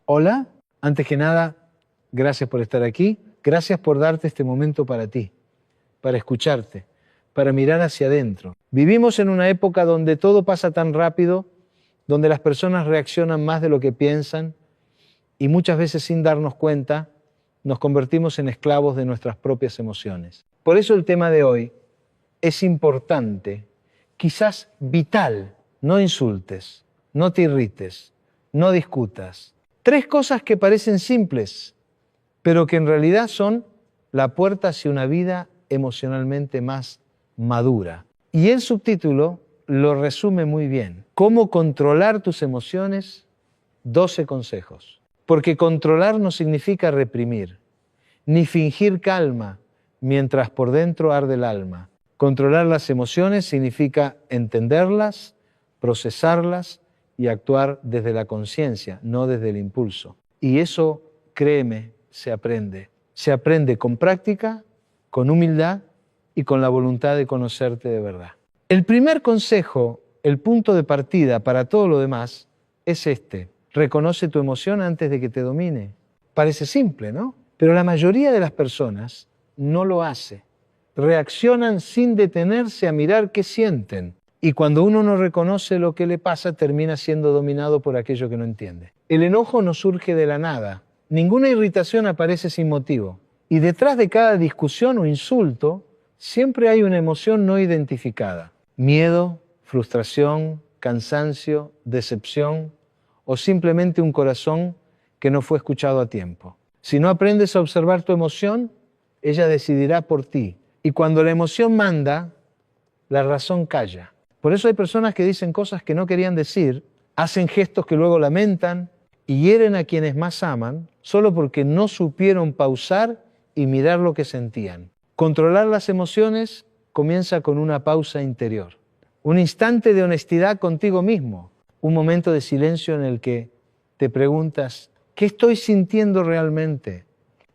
Hola, antes que nada, gracias por estar aquí, gracias por darte este momento para ti, para escucharte, para mirar hacia adentro. Vivimos en una época donde todo pasa tan rápido, donde las personas reaccionan más de lo que piensan y muchas veces sin darnos cuenta nos convertimos en esclavos de nuestras propias emociones. Por eso el tema de hoy es importante, quizás vital. No insultes, no te irrites, no discutas. 3 cosas que parecen simples, pero que en realidad son la puerta hacia una vida emocionalmente más madura. Y el subtítulo lo resume muy bien. ¿Cómo controlar tus emociones? 12 consejos. Porque controlar no significa reprimir, ni fingir calma mientras por dentro arde el alma. Controlar las emociones significa entenderlas, procesarlas y actuar desde la conciencia, no desde el impulso. Y eso, créeme, se aprende. Se aprende con práctica, con humildad y con la voluntad de conocerte de verdad. El primer consejo, el punto de partida para todo lo demás, es este. Reconoce tu emoción antes de que te domine. Parece simple, ¿no? Pero la mayoría de las personas no lo hace. Reaccionan sin detenerse a mirar qué sienten. Y cuando uno no reconoce lo que le pasa, termina siendo dominado por aquello que no entiende. El enojo no surge de la nada. Ninguna irritación aparece sin motivo. Y detrás de cada discusión o insulto, siempre hay una emoción no identificada. Miedo, frustración, cansancio, decepción o simplemente un corazón que no fue escuchado a tiempo. Si no aprendes a observar tu emoción, ella decidirá por ti. Y cuando la emoción manda, la razón calla. Por eso hay personas que dicen cosas que no querían decir, hacen gestos que luego lamentan y hieren a quienes más aman solo porque no supieron pausar y mirar lo que sentían. Controlar las emociones comienza con una pausa interior. Un instante de honestidad contigo mismo. Un momento de silencio en el que te preguntas, ¿qué estoy sintiendo realmente?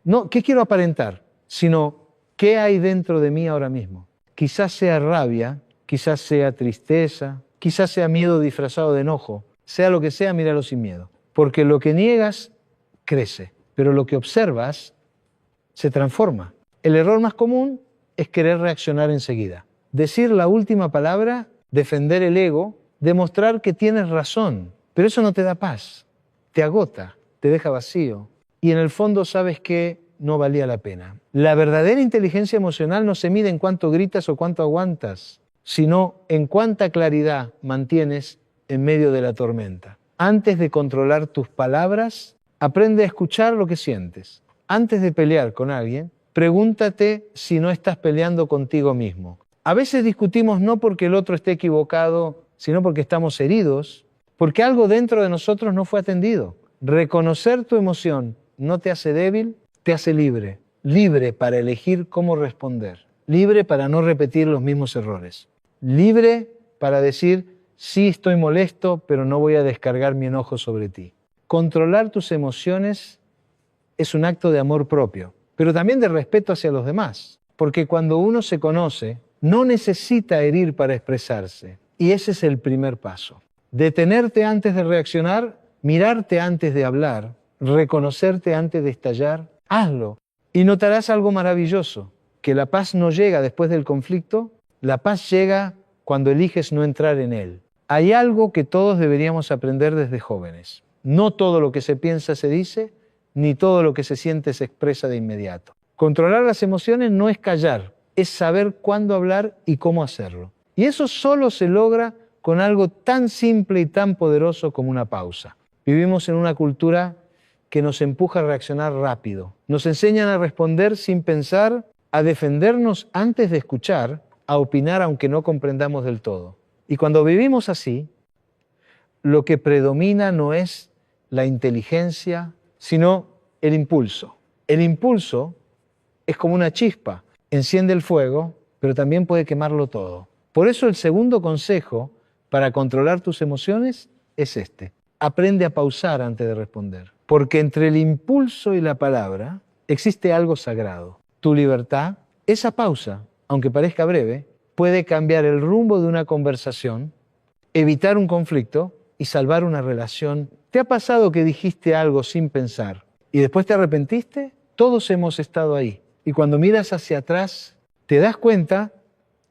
No, ¿qué quiero aparentar? Sino, ¿qué hay dentro de mí ahora mismo? Quizás sea rabia, quizás sea tristeza, quizás sea miedo disfrazado de enojo. Sea lo que sea, míralo sin miedo. Porque lo que niegas crece, pero lo que observas se transforma. El error más común es querer reaccionar enseguida. Decir la última palabra, defender el ego, demostrar que tienes razón. Pero eso no te da paz, te agota, te deja vacío. Y en el fondo sabes que no valía la pena. La verdadera inteligencia emocional no se mide en cuánto gritas o cuánto aguantas, sino en cuánta claridad mantienes en medio de la tormenta. Antes de controlar tus palabras, aprende a escuchar lo que sientes. Antes de pelear con alguien, pregúntate si no estás peleando contigo mismo. A veces discutimos no porque el otro esté equivocado, sino porque estamos heridos, porque algo dentro de nosotros no fue atendido. Reconocer tu emoción no te hace débil, te hace libre. Libre para elegir cómo responder. Libre para no repetir los mismos errores. Libre para decir, sí estoy molesto, pero no voy a descargar mi enojo sobre ti. Controlar tus emociones es un acto de amor propio, pero también de respeto hacia los demás. Porque cuando uno se conoce, no necesita herir para expresarse. Y ese es el primer paso. Detenerte antes de reaccionar, mirarte antes de hablar, reconocerte antes de estallar, hazlo. Y notarás algo maravilloso, que la paz no llega después del conflicto, la paz llega cuando eliges no entrar en él. Hay algo que todos deberíamos aprender desde jóvenes. No todo lo que se piensa se dice, ni todo lo que se siente se expresa de inmediato. Controlar las emociones no es callar, es saber cuándo hablar y cómo hacerlo. Y eso solo se logra con algo tan simple y tan poderoso como una pausa. Vivimos en una cultura que nos empuja a reaccionar rápido. Nos enseñan a responder sin pensar, a defendernos antes de escuchar, a opinar aunque no comprendamos del todo. Y cuando vivimos así, lo que predomina no es la inteligencia, sino el impulso. El impulso es como una chispa, enciende el fuego, pero también puede quemarlo todo. Por eso el segundo consejo para controlar tus emociones es este. Aprende a pausar antes de responder. Porque entre el impulso y la palabra existe algo sagrado. Tu libertad, esa pausa, aunque parezca breve, puede cambiar el rumbo de una conversación, evitar un conflicto y salvar una relación ¿Te ha pasado que dijiste algo sin pensar y después te arrepentiste? Todos hemos estado ahí. Y cuando miras hacia atrás, te das cuenta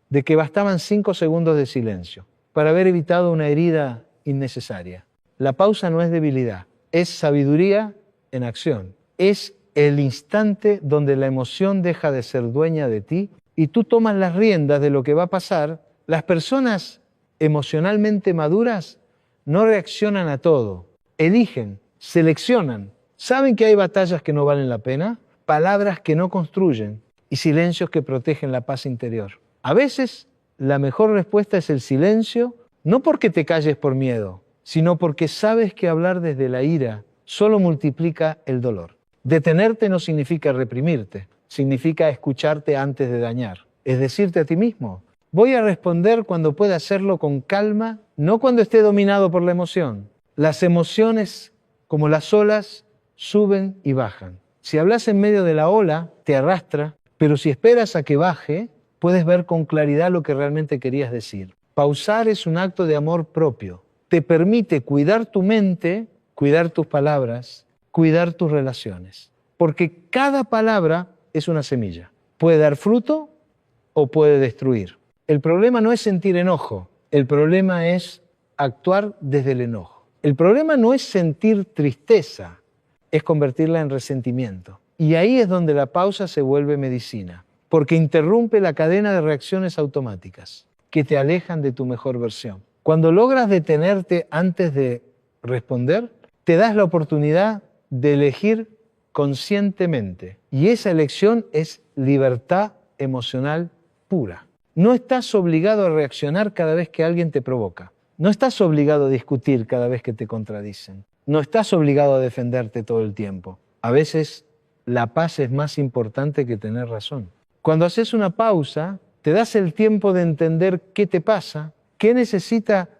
de que bastaban 5 segundos de silencio para haber evitado una herida innecesaria. La pausa no es debilidad, es sabiduría en acción. Es el instante donde la emoción deja de ser dueña de ti y tú tomas las riendas de lo que va a pasar. Las personas emocionalmente maduras no reaccionan a todo, eligen, seleccionan. Saben que hay batallas que no valen la pena, palabras que no construyen y silencios que protegen la paz interior. A veces la mejor respuesta es el silencio, no porque te calles por miedo, sino porque sabes que hablar desde la ira solo multiplica el dolor. Detenerte no significa reprimirte, significa escucharte antes de dañar. Es decirte a ti mismo, voy a responder cuando pueda hacerlo con calma, no cuando esté dominado por la emoción. Las emociones, como las olas, suben y bajan. Si hablas en medio de la ola, te arrastra, pero si esperas a que baje, puedes ver con claridad lo que realmente querías decir. Pausar es un acto de amor propio. Te permite cuidar tu mente, cuidar tus palabras, cuidar tus relaciones. Porque cada palabra es una semilla. Puede dar fruto o puede destruir. El problema no es sentir enojo, el problema es actuar desde el enojo. El problema no es sentir tristeza, es convertirla en resentimiento. Y ahí es donde la pausa se vuelve medicina, porque interrumpe la cadena de reacciones automáticas que te alejan de tu mejor versión. Cuando logras detenerte antes de responder, te das la oportunidad de elegir conscientemente. Y esa elección es libertad emocional pura. No estás obligado a reaccionar cada vez que alguien te provoca. No estás obligado a discutir cada vez que te contradicen. No estás obligado a defenderte todo el tiempo. A veces la paz es más importante que tener razón. Cuando haces una pausa, te das el tiempo de entender qué te pasa, qué necesita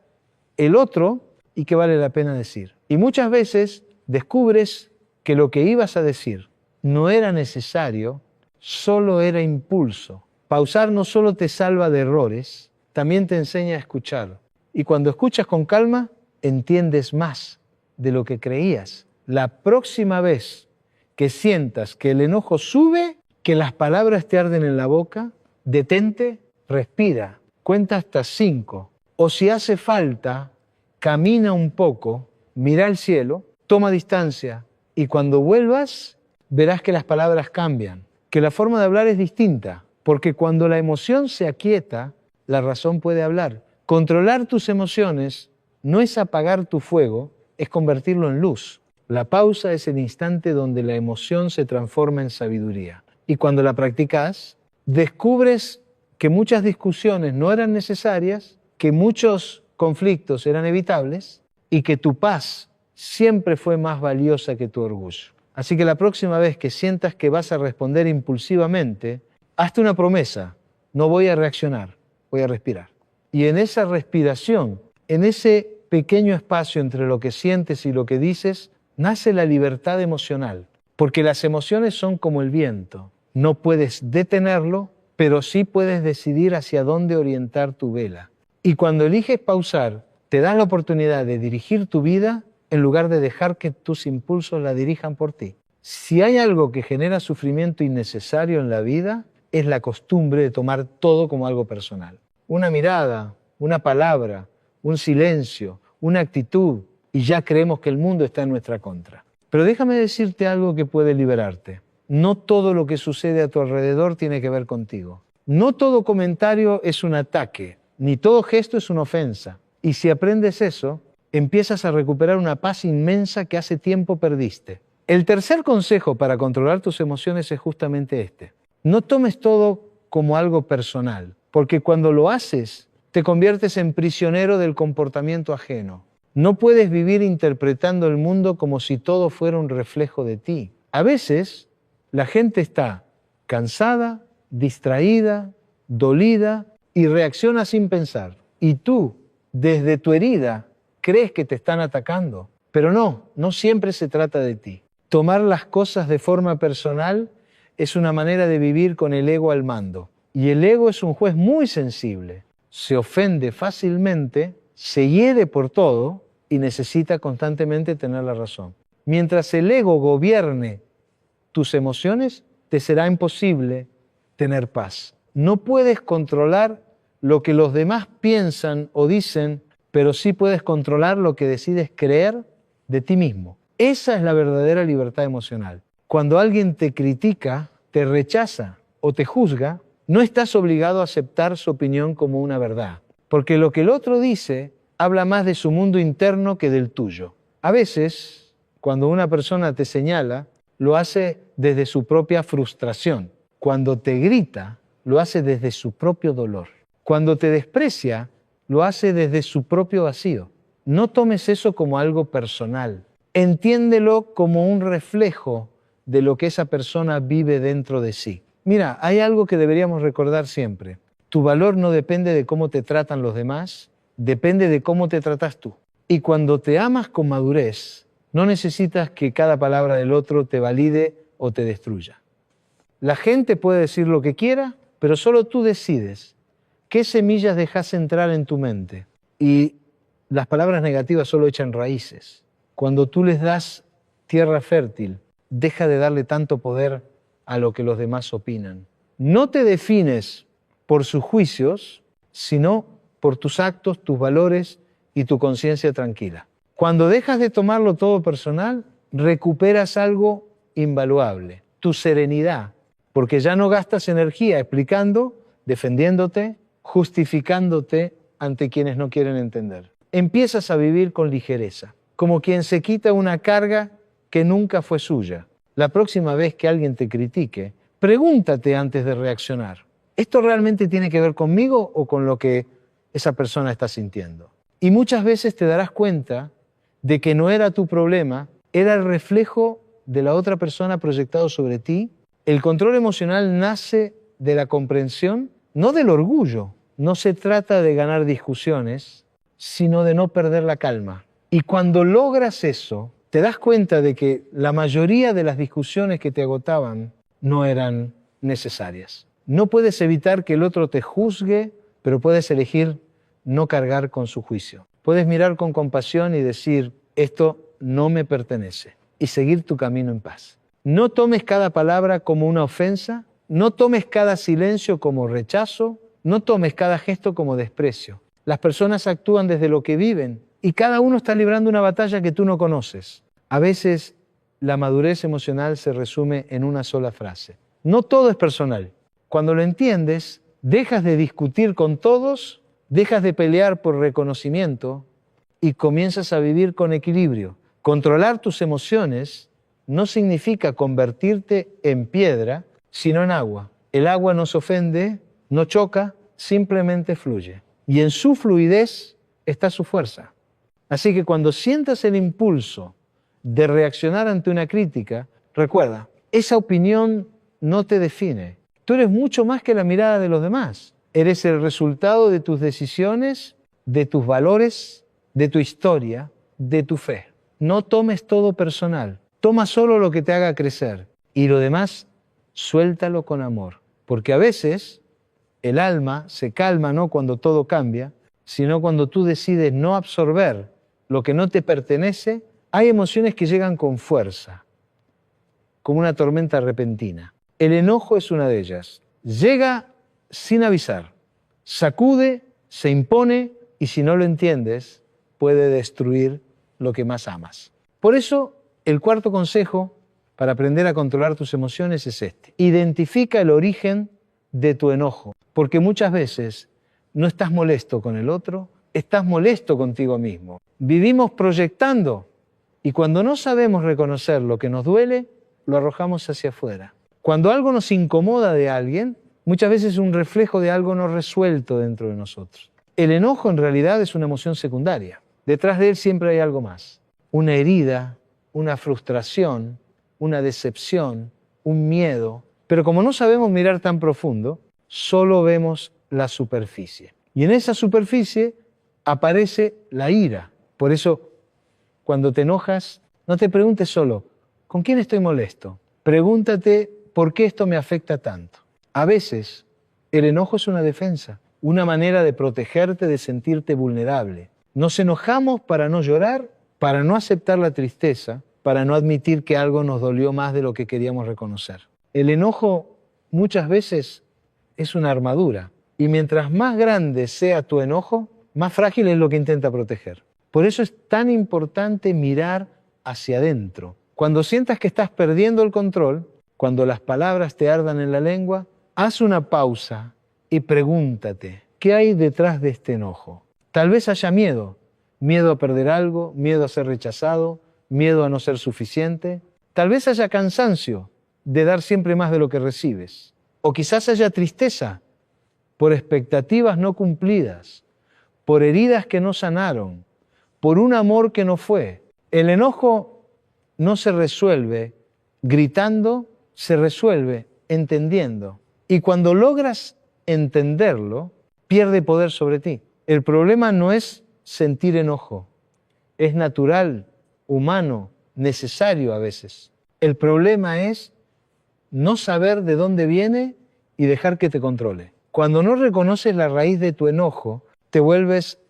el otro y qué vale la pena decir. Y muchas veces descubres que lo que ibas a decir no era necesario, solo era impulso. Pausar no solo te salva de errores, también te enseña a escuchar. Y cuando escuchas con calma, entiendes más de lo que creías. La próxima vez que sientas que el enojo sube, que las palabras te arden en la boca, detente, respira, cuenta hasta 5. O si hace falta, camina un poco, mira al cielo, toma distancia y cuando vuelvas verás que las palabras cambian, que la forma de hablar es distinta, porque cuando la emoción se aquieta, la razón puede hablar. Controlar tus emociones no es apagar tu fuego, es convertirlo en luz. La pausa es el instante donde la emoción se transforma en sabiduría. Y cuando la practicas, descubres que muchas discusiones no eran necesarias, que muchos conflictos eran evitables y que tu paz siempre fue más valiosa que tu orgullo. Así que la próxima vez que sientas que vas a responder impulsivamente, hazte una promesa, no voy a reaccionar, voy a respirar. Y en esa respiración, en ese pequeño espacio entre lo que sientes y lo que dices, nace la libertad emocional, porque las emociones son como el viento. No puedes detenerlo, pero sí puedes decidir hacia dónde orientar tu vela. Y cuando eliges pausar, te das la oportunidad de dirigir tu vida en lugar de dejar que tus impulsos la dirijan por ti. Si hay algo que genera sufrimiento innecesario en la vida, es la costumbre de tomar todo como algo personal. Una mirada, una palabra, un silencio, una actitud, y ya creemos que el mundo está en nuestra contra. Pero déjame decirte algo que puede liberarte. No todo lo que sucede a tu alrededor tiene que ver contigo. No todo comentario es un ataque, ni todo gesto es una ofensa. Y si aprendes eso, empiezas a recuperar una paz inmensa que hace tiempo perdiste. El tercer consejo para controlar tus emociones es justamente este. No tomes todo como algo personal, porque cuando lo haces, te conviertes en prisionero del comportamiento ajeno. No puedes vivir interpretando el mundo como si todo fuera un reflejo de ti. A veces, la gente está cansada, distraída, dolida y reacciona sin pensar. Y tú, desde tu herida, crees que te están atacando. Pero no siempre se trata de ti. Tomar las cosas de forma personal es una manera de vivir con el ego al mando. Y el ego es un juez muy sensible. Se ofende fácilmente, se hiere por todo y necesita constantemente tener la razón. Mientras el ego gobierne tus emociones, te será imposible tener paz. No puedes controlar lo que los demás piensan o dicen, pero sí puedes controlar lo que decides creer de ti mismo. Esa es la verdadera libertad emocional. Cuando alguien te critica, te rechaza o te juzga, no estás obligado a aceptar su opinión como una verdad, porque lo que el otro dice habla más de su mundo interno que del tuyo. A veces, cuando una persona te señala, lo hace desde su propia frustración. Cuando te grita, lo hace desde su propio dolor. Cuando te desprecia, lo hace desde su propio vacío. No tomes eso como algo personal. Entiéndelo como un reflejo de lo que esa persona vive dentro de sí. Mira, hay algo que deberíamos recordar siempre. Tu valor no depende de cómo te tratan los demás, depende de cómo te tratas tú. Y cuando te amas con madurez, no necesitas que cada palabra del otro te valide o te destruya. La gente puede decir lo que quiera, pero solo tú decides qué semillas dejas entrar en tu mente. Y las palabras negativas solo echan raíces. Cuando tú les das tierra fértil, deja de darle tanto poder a lo que los demás opinan. No te defines por sus juicios, sino por tus actos, tus valores y tu conciencia tranquila. Cuando dejas de tomarlo todo personal, recuperas algo invaluable, tu serenidad, porque ya no gastas energía explicando, defendiéndote, justificándote ante quienes no quieren entender. Empiezas a vivir con ligereza, como quien se quita una carga que nunca fue suya. La próxima vez que alguien te critique, pregúntate antes de reaccionar, ¿esto realmente tiene que ver conmigo o con lo que esa persona está sintiendo? Y muchas veces te darás cuenta de que no era tu problema, era el reflejo de la otra persona proyectado sobre ti. El control emocional nace de la comprensión, no del orgullo. No se trata de ganar discusiones, sino de no perder la calma. Y cuando logras eso, te das cuenta de que la mayoría de las discusiones que te agotaban no eran necesarias. No puedes evitar que el otro te juzgue, pero puedes elegir no cargar con su juicio. Puedes mirar con compasión y decir, esto no me pertenece, y seguir tu camino en paz. No tomes cada palabra como una ofensa, no tomes cada silencio como rechazo, no tomes cada gesto como desprecio. Las personas actúan desde lo que viven y cada uno está librando una batalla que tú no conoces. A veces la madurez emocional se resume en una sola frase. No todo es personal. Cuando lo entiendes, dejas de discutir con todos, dejas de pelear por reconocimiento y comienzas a vivir con equilibrio. Controlar tus emociones no significa convertirte en piedra, sino en agua. El agua no se ofende, no choca, simplemente fluye. Y en su fluidez está su fuerza. Así que cuando sientas el impulso de reaccionar ante una crítica, recuerda, esa opinión no te define. Tú eres mucho más que la mirada de los demás. Eres el resultado de tus decisiones, de tus valores, de tu historia, de tu fe. No tomes todo personal. Toma solo lo que te haga crecer y lo demás suéltalo con amor. Porque a veces el alma se calma no cuando todo cambia, sino cuando tú decides no absorber lo que no te pertenece. Hay emociones que llegan con fuerza, como una tormenta repentina. El enojo es una de ellas. Llega sin avisar, sacude, se impone y si no lo entiendes, puede destruir lo que más amas. Por eso, el cuarto consejo para aprender a controlar tus emociones es este. Identifica el origen de tu enojo, porque muchas veces no estás molesto con el otro, estás molesto contigo mismo. Vivimos proyectando y cuando no sabemos reconocer lo que nos duele, lo arrojamos hacia afuera. Cuando algo nos incomoda de alguien, muchas veces es un reflejo de algo no resuelto dentro de nosotros. El enojo en realidad es una emoción secundaria. Detrás de él siempre hay algo más. Una herida, una frustración, una decepción, un miedo. Pero como no sabemos mirar tan profundo, solo vemos la superficie. Y en esa superficie aparece la ira. Por eso, cuando te enojas, no te preguntes solo, ¿con quién estoy molesto? Pregúntate, ¿por qué esto me afecta tanto? A veces, el enojo es una defensa, una manera de protegerte de sentirte vulnerable. Nos enojamos para no llorar, para no aceptar la tristeza, para no admitir que algo nos dolió más de lo que queríamos reconocer. El enojo muchas veces es una armadura, y mientras más grande sea tu enojo, más frágil es lo que intenta proteger. Por eso es tan importante mirar hacia adentro. Cuando sientas que estás perdiendo el control, cuando las palabras te ardan en la lengua, haz una pausa y pregúntate, ¿qué hay detrás de este enojo? Tal vez haya miedo, miedo a perder algo, miedo a ser rechazado, miedo a no ser suficiente. Tal vez haya cansancio de dar siempre más de lo que recibes. O quizás haya tristeza por expectativas no cumplidas, por heridas que no sanaron, por un amor que no fue. El enojo no se resuelve gritando, se resuelve entendiendo. Y cuando logras entenderlo, pierde poder sobre ti. El problema no es sentir enojo. Es natural, humano, necesario a veces. El problema es no saber de dónde viene y dejar que te controle. Cuando no reconoces la raíz de tu enojo, te vuelves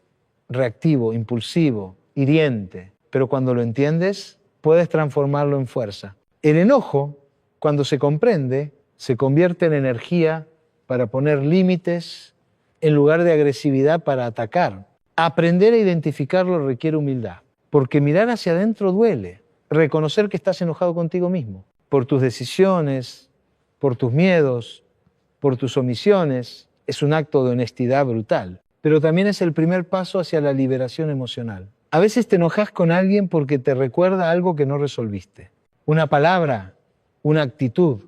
reactivo, impulsivo, hiriente. Pero cuando lo entiendes, puedes transformarlo en fuerza. El enojo, cuando se comprende, se convierte en energía para poner límites en lugar de agresividad para atacar. Aprender a identificarlo requiere humildad, porque mirar hacia adentro duele. Reconocer que estás enojado contigo mismo, por tus decisiones, por tus miedos, por tus omisiones, es un acto de honestidad brutal. Pero también es el primer paso hacia la liberación emocional. A veces te enojas con alguien porque te recuerda algo que no resolviste. Una palabra, una actitud,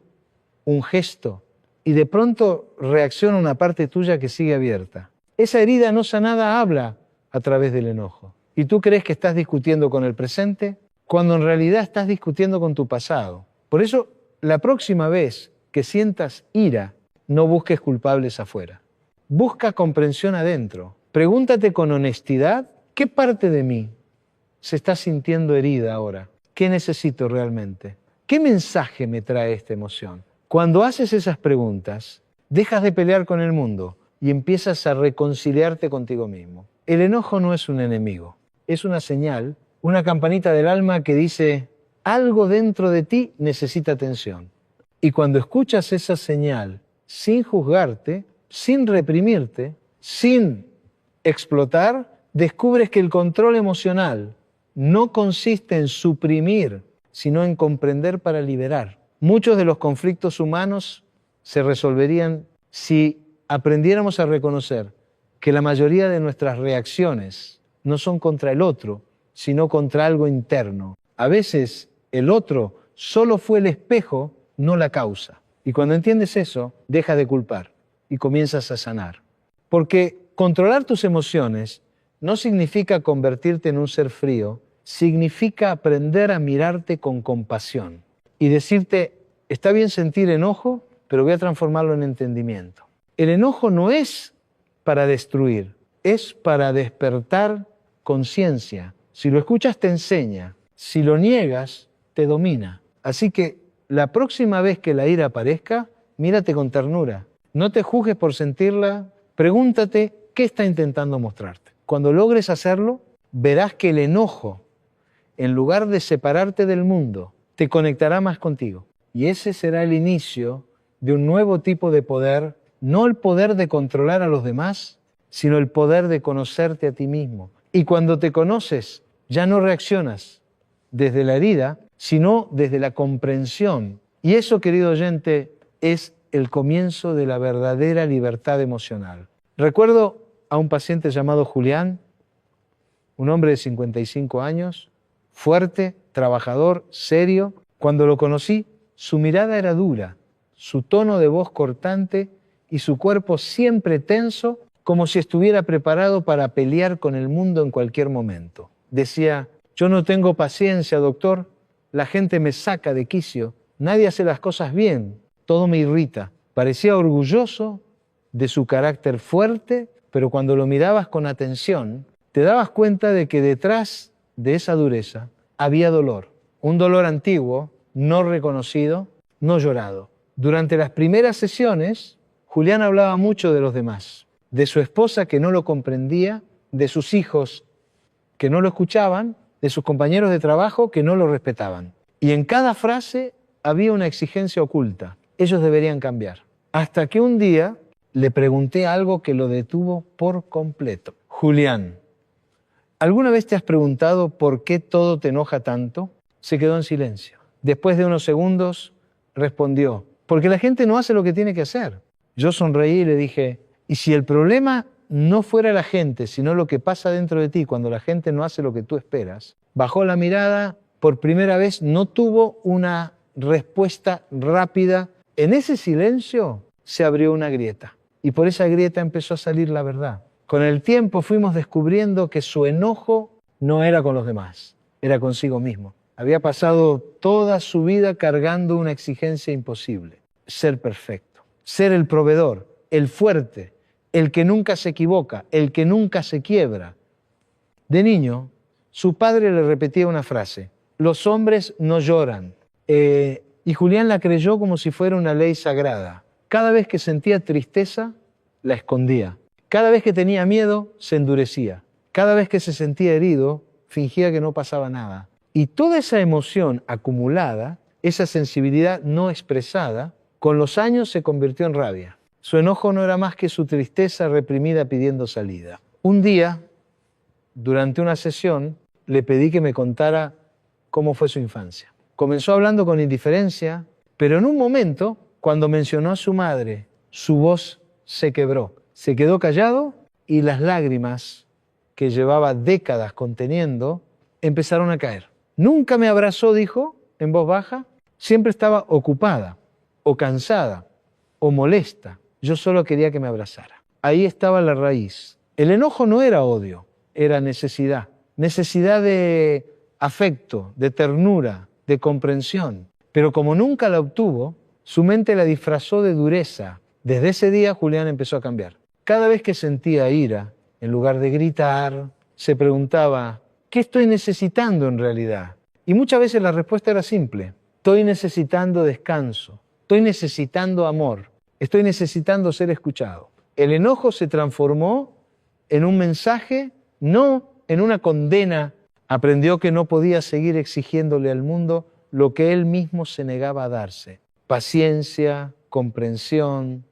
un gesto, y de pronto reacciona una parte tuya que sigue abierta. Esa herida no sanada habla a través del enojo. Y tú crees que estás discutiendo con el presente, cuando en realidad estás discutiendo con tu pasado. Por eso, la próxima vez que sientas ira, no busques culpables afuera. Busca comprensión adentro. Pregúntate con honestidad, ¿qué parte de mí se está sintiendo herida ahora? ¿Qué necesito realmente? ¿Qué mensaje me trae esta emoción? Cuando haces esas preguntas, dejas de pelear con el mundo y empiezas a reconciliarte contigo mismo. El enojo no es un enemigo, es una señal, una campanita del alma que dice, algo dentro de ti necesita atención. Y cuando escuchas esa señal, sin juzgarte, sin reprimirte, sin explotar, descubres que el control emocional no consiste en suprimir, sino en comprender para liberar. Muchos de los conflictos humanos se resolverían si aprendiéramos a reconocer que la mayoría de nuestras reacciones no son contra el otro, sino contra algo interno. A veces el otro solo fue el espejo, no la causa. Y cuando entiendes eso, dejas de culpar y comienzas a sanar. Porque controlar tus emociones no significa convertirte en un ser frío, significa aprender a mirarte con compasión y decirte, está bien sentir enojo, pero voy a transformarlo en entendimiento. El enojo no es para destruir, es para despertar conciencia. Si lo escuchas te enseña, si lo niegas te domina. Así que la próxima vez que la ira aparezca, mírate con ternura. No te juzgues por sentirla, pregúntate qué está intentando mostrarte. Cuando logres hacerlo, verás que el enojo, en lugar de separarte del mundo, te conectará más contigo. Y ese será el inicio de un nuevo tipo de poder, no el poder de controlar a los demás, sino el poder de conocerte a ti mismo. Y cuando te conoces, ya no reaccionas desde la herida, sino desde la comprensión. Y eso, querido oyente, es el comienzo de la verdadera libertad emocional. Recuerdo a un paciente llamado Julián, un hombre de 55 años, fuerte, trabajador, serio. Cuando lo conocí, su mirada era dura, su tono de voz cortante y su cuerpo siempre tenso, como si estuviera preparado para pelear con el mundo en cualquier momento. Decía, yo no tengo paciencia, doctor, la gente me saca de quicio, nadie hace las cosas bien, todo me irrita. Parecía orgulloso de su carácter fuerte, pero cuando lo mirabas con atención, te dabas cuenta de que detrás de esa dureza había dolor. Un dolor antiguo, no reconocido, no llorado. Durante las primeras sesiones, Julián hablaba mucho de los demás, de su esposa que no lo comprendía, de sus hijos que no lo escuchaban, de sus compañeros de trabajo que no lo respetaban. Y en cada frase había una exigencia oculta. Ellos deberían cambiar. Hasta que un día le pregunté algo que lo detuvo por completo. Julián, ¿alguna vez te has preguntado por qué todo te enoja tanto? Se quedó en silencio. Después de unos segundos respondió, porque la gente no hace lo que tiene que hacer. Yo sonreí y le dije, ¿y si el problema no fuera la gente, sino lo que pasa dentro de ti cuando la gente no hace lo que tú esperas? Bajó la mirada, por primera vez no tuvo una respuesta rápida. En ese silencio se abrió una grieta y por esa grieta empezó a salir la verdad. Con el tiempo fuimos descubriendo que su enojo no era con los demás, era consigo mismo. Había pasado toda su vida cargando una exigencia imposible, ser perfecto, ser el proveedor, el fuerte, el que nunca se equivoca, el que nunca se quiebra. De niño, su padre le repetía una frase, los hombres no lloran. Y Julián la creyó como si fuera una ley sagrada. Cada vez que sentía tristeza, la escondía. Cada vez que tenía miedo, se endurecía. Cada vez que se sentía herido, fingía que no pasaba nada. Y toda esa emoción acumulada, esa sensibilidad no expresada, con los años se convirtió en rabia. Su enojo no era más que su tristeza reprimida pidiendo salida. Un día, durante una sesión, le pedí que me contara cómo fue su infancia. Comenzó hablando con indiferencia, pero en un momento, cuando mencionó a su madre, su voz se quebró. Se quedó callado y las lágrimas que llevaba décadas conteniendo empezaron a caer. Nunca me abrazó, dijo, en voz baja. Siempre estaba ocupada, o cansada, o molesta. Yo solo quería que me abrazara. Ahí estaba la raíz. El enojo no era odio, era necesidad. Necesidad de afecto, de ternura, de comprensión. Pero como nunca la obtuvo, su mente la disfrazó de dureza. Desde ese día Julián empezó a cambiar. Cada vez que sentía ira, en lugar de gritar, se preguntaba, ¿qué estoy necesitando en realidad? Y muchas veces la respuesta era simple. Estoy necesitando descanso, estoy necesitando amor, estoy necesitando ser escuchado. El enojo se transformó en un mensaje, no en una condena. Aprendió que no podía seguir exigiéndole al mundo lo que él mismo se negaba a darse. Paciencia, comprensión,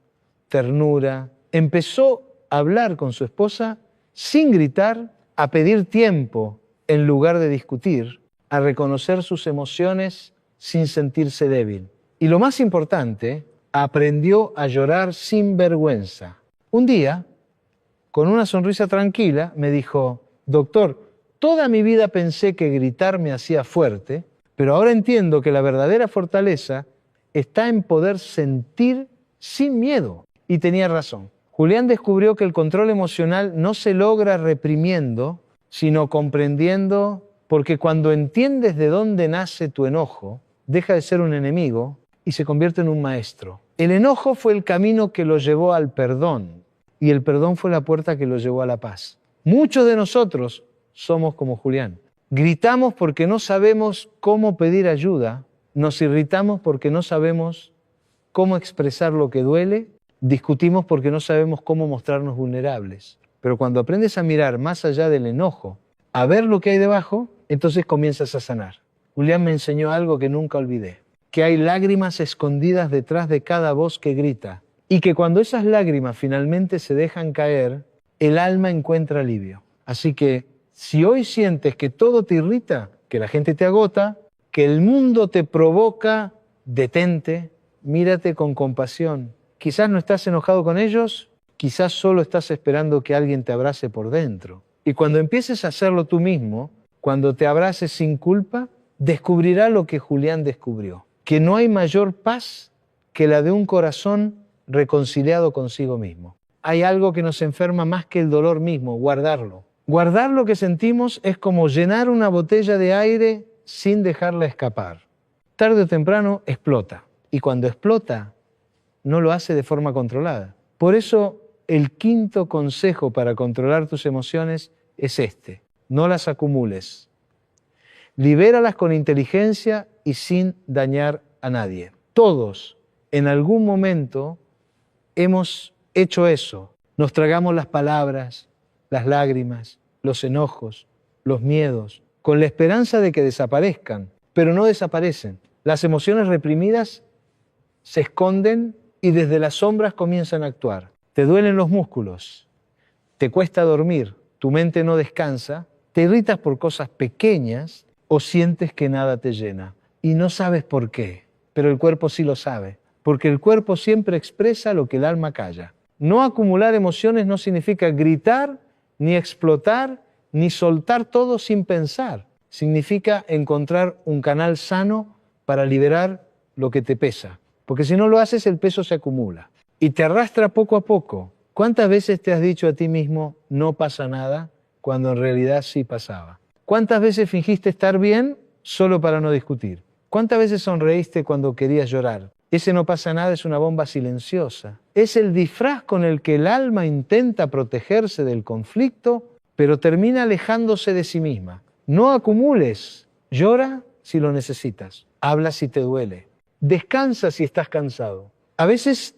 ternura. Empezó a hablar con su esposa sin gritar, a pedir tiempo en lugar de discutir, a reconocer sus emociones sin sentirse débil. Y lo más importante, aprendió a llorar sin vergüenza. Un día, con una sonrisa tranquila, me dijo, doctor, toda mi vida pensé que gritar me hacía fuerte, pero ahora entiendo que la verdadera fortaleza está en poder sentir sin miedo. Y tenía razón. Julián descubrió que el control emocional no se logra reprimiendo, sino comprendiendo, porque cuando entiendes de dónde nace tu enojo, deja de ser un enemigo y se convierte en un maestro. El enojo fue el camino que lo llevó al perdón y el perdón fue la puerta que lo llevó a la paz. Muchos de nosotros somos como Julián. Gritamos porque no sabemos cómo pedir ayuda, nos irritamos porque no sabemos cómo expresar lo que duele, discutimos porque no sabemos cómo mostrarnos vulnerables. Pero cuando aprendes a mirar más allá del enojo, a ver lo que hay debajo, entonces comienzas a sanar. Julián me enseñó algo que nunca olvidé, que hay lágrimas escondidas detrás de cada voz que grita y que cuando esas lágrimas finalmente se dejan caer, el alma encuentra alivio. Así que si hoy sientes que todo te irrita, que la gente te agota, que el mundo te provoca, detente, mírate con compasión. Quizás no estás enojado con ellos, quizás solo estás esperando que alguien te abrace por dentro. Y cuando empieces a hacerlo tú mismo, cuando te abraces sin culpa, descubrirás lo que Julián descubrió, que no hay mayor paz que la de un corazón reconciliado consigo mismo. Hay algo que nos enferma más que el dolor mismo, guardarlo. Guardar lo que sentimos es como llenar una botella de aire sin dejarla escapar. Tarde o temprano explota. Y cuando explota, no lo hace de forma controlada. Por eso, el quinto consejo para controlar tus emociones es este: no las acumules. Libéralas con inteligencia y sin dañar a nadie. Todos, en algún momento, hemos hecho eso. Nos tragamos las palabras, las lágrimas, los enojos, los miedos, con la esperanza de que desaparezcan, pero no desaparecen. Las emociones reprimidas se esconden y desde las sombras comienzan a actuar. Te duelen los músculos, te cuesta dormir, tu mente no descansa, te irritas por cosas pequeñas o sientes que nada te llena. Y no sabes por qué, pero el cuerpo sí lo sabe, porque el cuerpo siempre expresa lo que el alma calla. No acumular emociones no significa gritar, ni explotar, ni soltar todo sin pensar. Significa encontrar un canal sano para liberar lo que te pesa. Porque si no lo haces, el peso se acumula y te arrastra poco a poco. ¿Cuántas veces te has dicho a ti mismo, no pasa nada, cuando en realidad sí pasaba? ¿Cuántas veces fingiste estar bien solo para no discutir? ¿Cuántas veces sonreíste cuando querías llorar? Ese no pasa nada es una bomba silenciosa. Es el disfraz con el que el alma intenta protegerse del conflicto, pero termina alejándose de sí misma. No acumules. Llora si lo necesitas. Habla si te duele. Descansa si estás cansado. A veces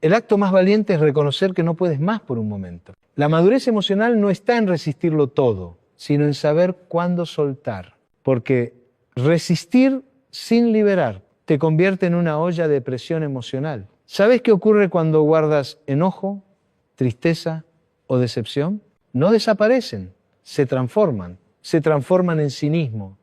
el acto más valiente es reconocer que no puedes más por un momento. La madurez emocional no está en resistirlo todo, sino en saber cuándo soltar. Porque resistir sin liberar te convierte en una olla de presión emocional. ¿Sabes qué ocurre cuando guardas enojo, tristeza o decepción? No desaparecen, se transforman en cinismo,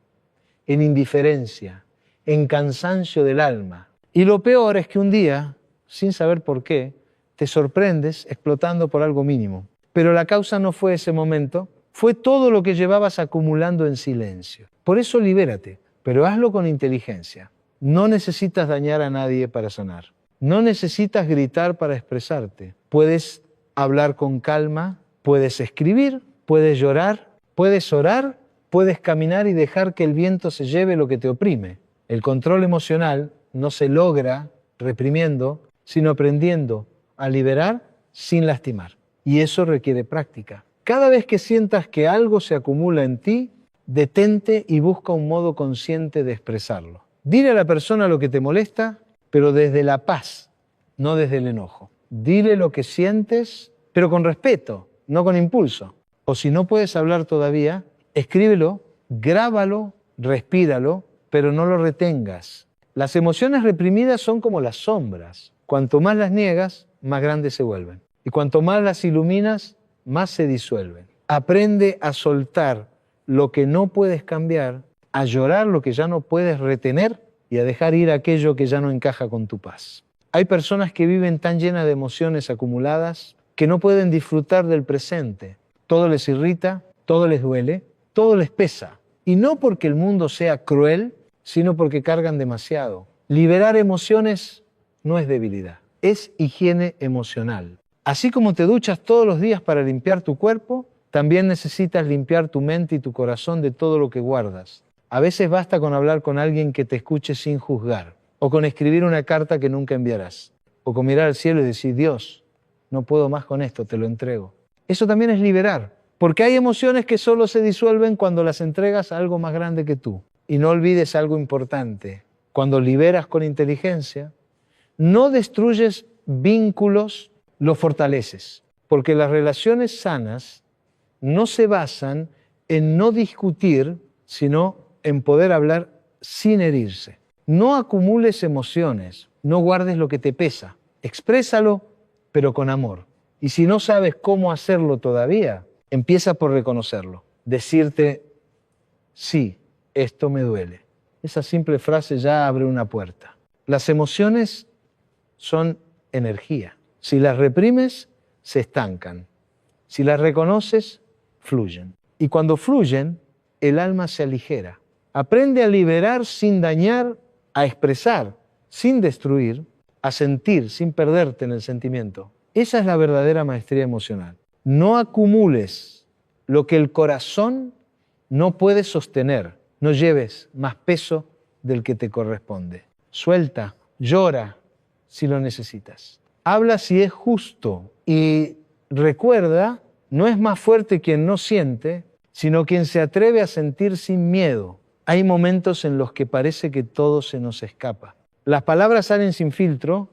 en indiferencia, en cansancio del alma. Y lo peor es que un día, sin saber por qué, te sorprendes explotando por algo mínimo. Pero la causa no fue ese momento, fue todo lo que llevabas acumulando en silencio. Por eso libérate, pero hazlo con inteligencia. No necesitas dañar a nadie para sanar. No necesitas gritar para expresarte. Puedes hablar con calma, puedes escribir, puedes llorar, puedes orar, puedes caminar y dejar que el viento se lleve lo que te oprime. El control emocional no se logra reprimiendo, sino aprendiendo a liberar sin lastimar. Y eso requiere práctica. Cada vez que sientas que algo se acumula en ti, detente y busca un modo consciente de expresarlo. Dile a la persona lo que te molesta, pero desde la paz, no desde el enojo. Dile lo que sientes, pero con respeto, no con impulso. O si no puedes hablar todavía, escríbelo, grábalo, respíralo, pero no lo retengas. Las emociones reprimidas son como las sombras. Cuanto más las niegas, más grandes se vuelven. Y cuanto más las iluminas, más se disuelven. Aprende a soltar lo que no puedes cambiar, a llorar lo que ya no puedes retener y a dejar ir aquello que ya no encaja con tu paz. Hay personas que viven tan llenas de emociones acumuladas que no pueden disfrutar del presente. Todo les irrita, todo les duele, todo les pesa. Y no porque el mundo sea cruel, sino porque cargan demasiado. Liberar emociones no es debilidad, es higiene emocional. Así como te duchas todos los días para limpiar tu cuerpo, también necesitas limpiar tu mente y tu corazón de todo lo que guardas. A veces basta con hablar con alguien que te escuche sin juzgar, o con escribir una carta que nunca enviarás, o con mirar al cielo y decir, Dios, no puedo más con esto, te lo entrego. Eso también es liberar, porque hay emociones que solo se disuelven cuando las entregas a algo más grande que tú. Y no olvides algo importante, cuando liberas con inteligencia, no destruyes vínculos, los fortaleces, porque las relaciones sanas no se basan en no discutir, sino en poder hablar sin herirse. No acumules emociones, no guardes lo que te pesa, exprésalo, pero con amor. Y si no sabes cómo hacerlo todavía, empieza por reconocerlo, decirte, sí, esto me duele. Esa simple frase ya abre una puerta. Las emociones son energía. Si las reprimes, se estancan. Si las reconoces, fluyen. Y cuando fluyen, el alma se aligera. Aprende a liberar sin dañar, a expresar sin destruir, a sentir sin perderte en el sentimiento. Esa es la verdadera maestría emocional. No acumules lo que el corazón no puede sostener. No lleves más peso del que te corresponde. Suelta, llora si lo necesitas. Habla si es justo y recuerda, no es más fuerte quien no siente, sino quien se atreve a sentir sin miedo. Hay momentos en los que parece que todo se nos escapa. Las palabras salen sin filtro,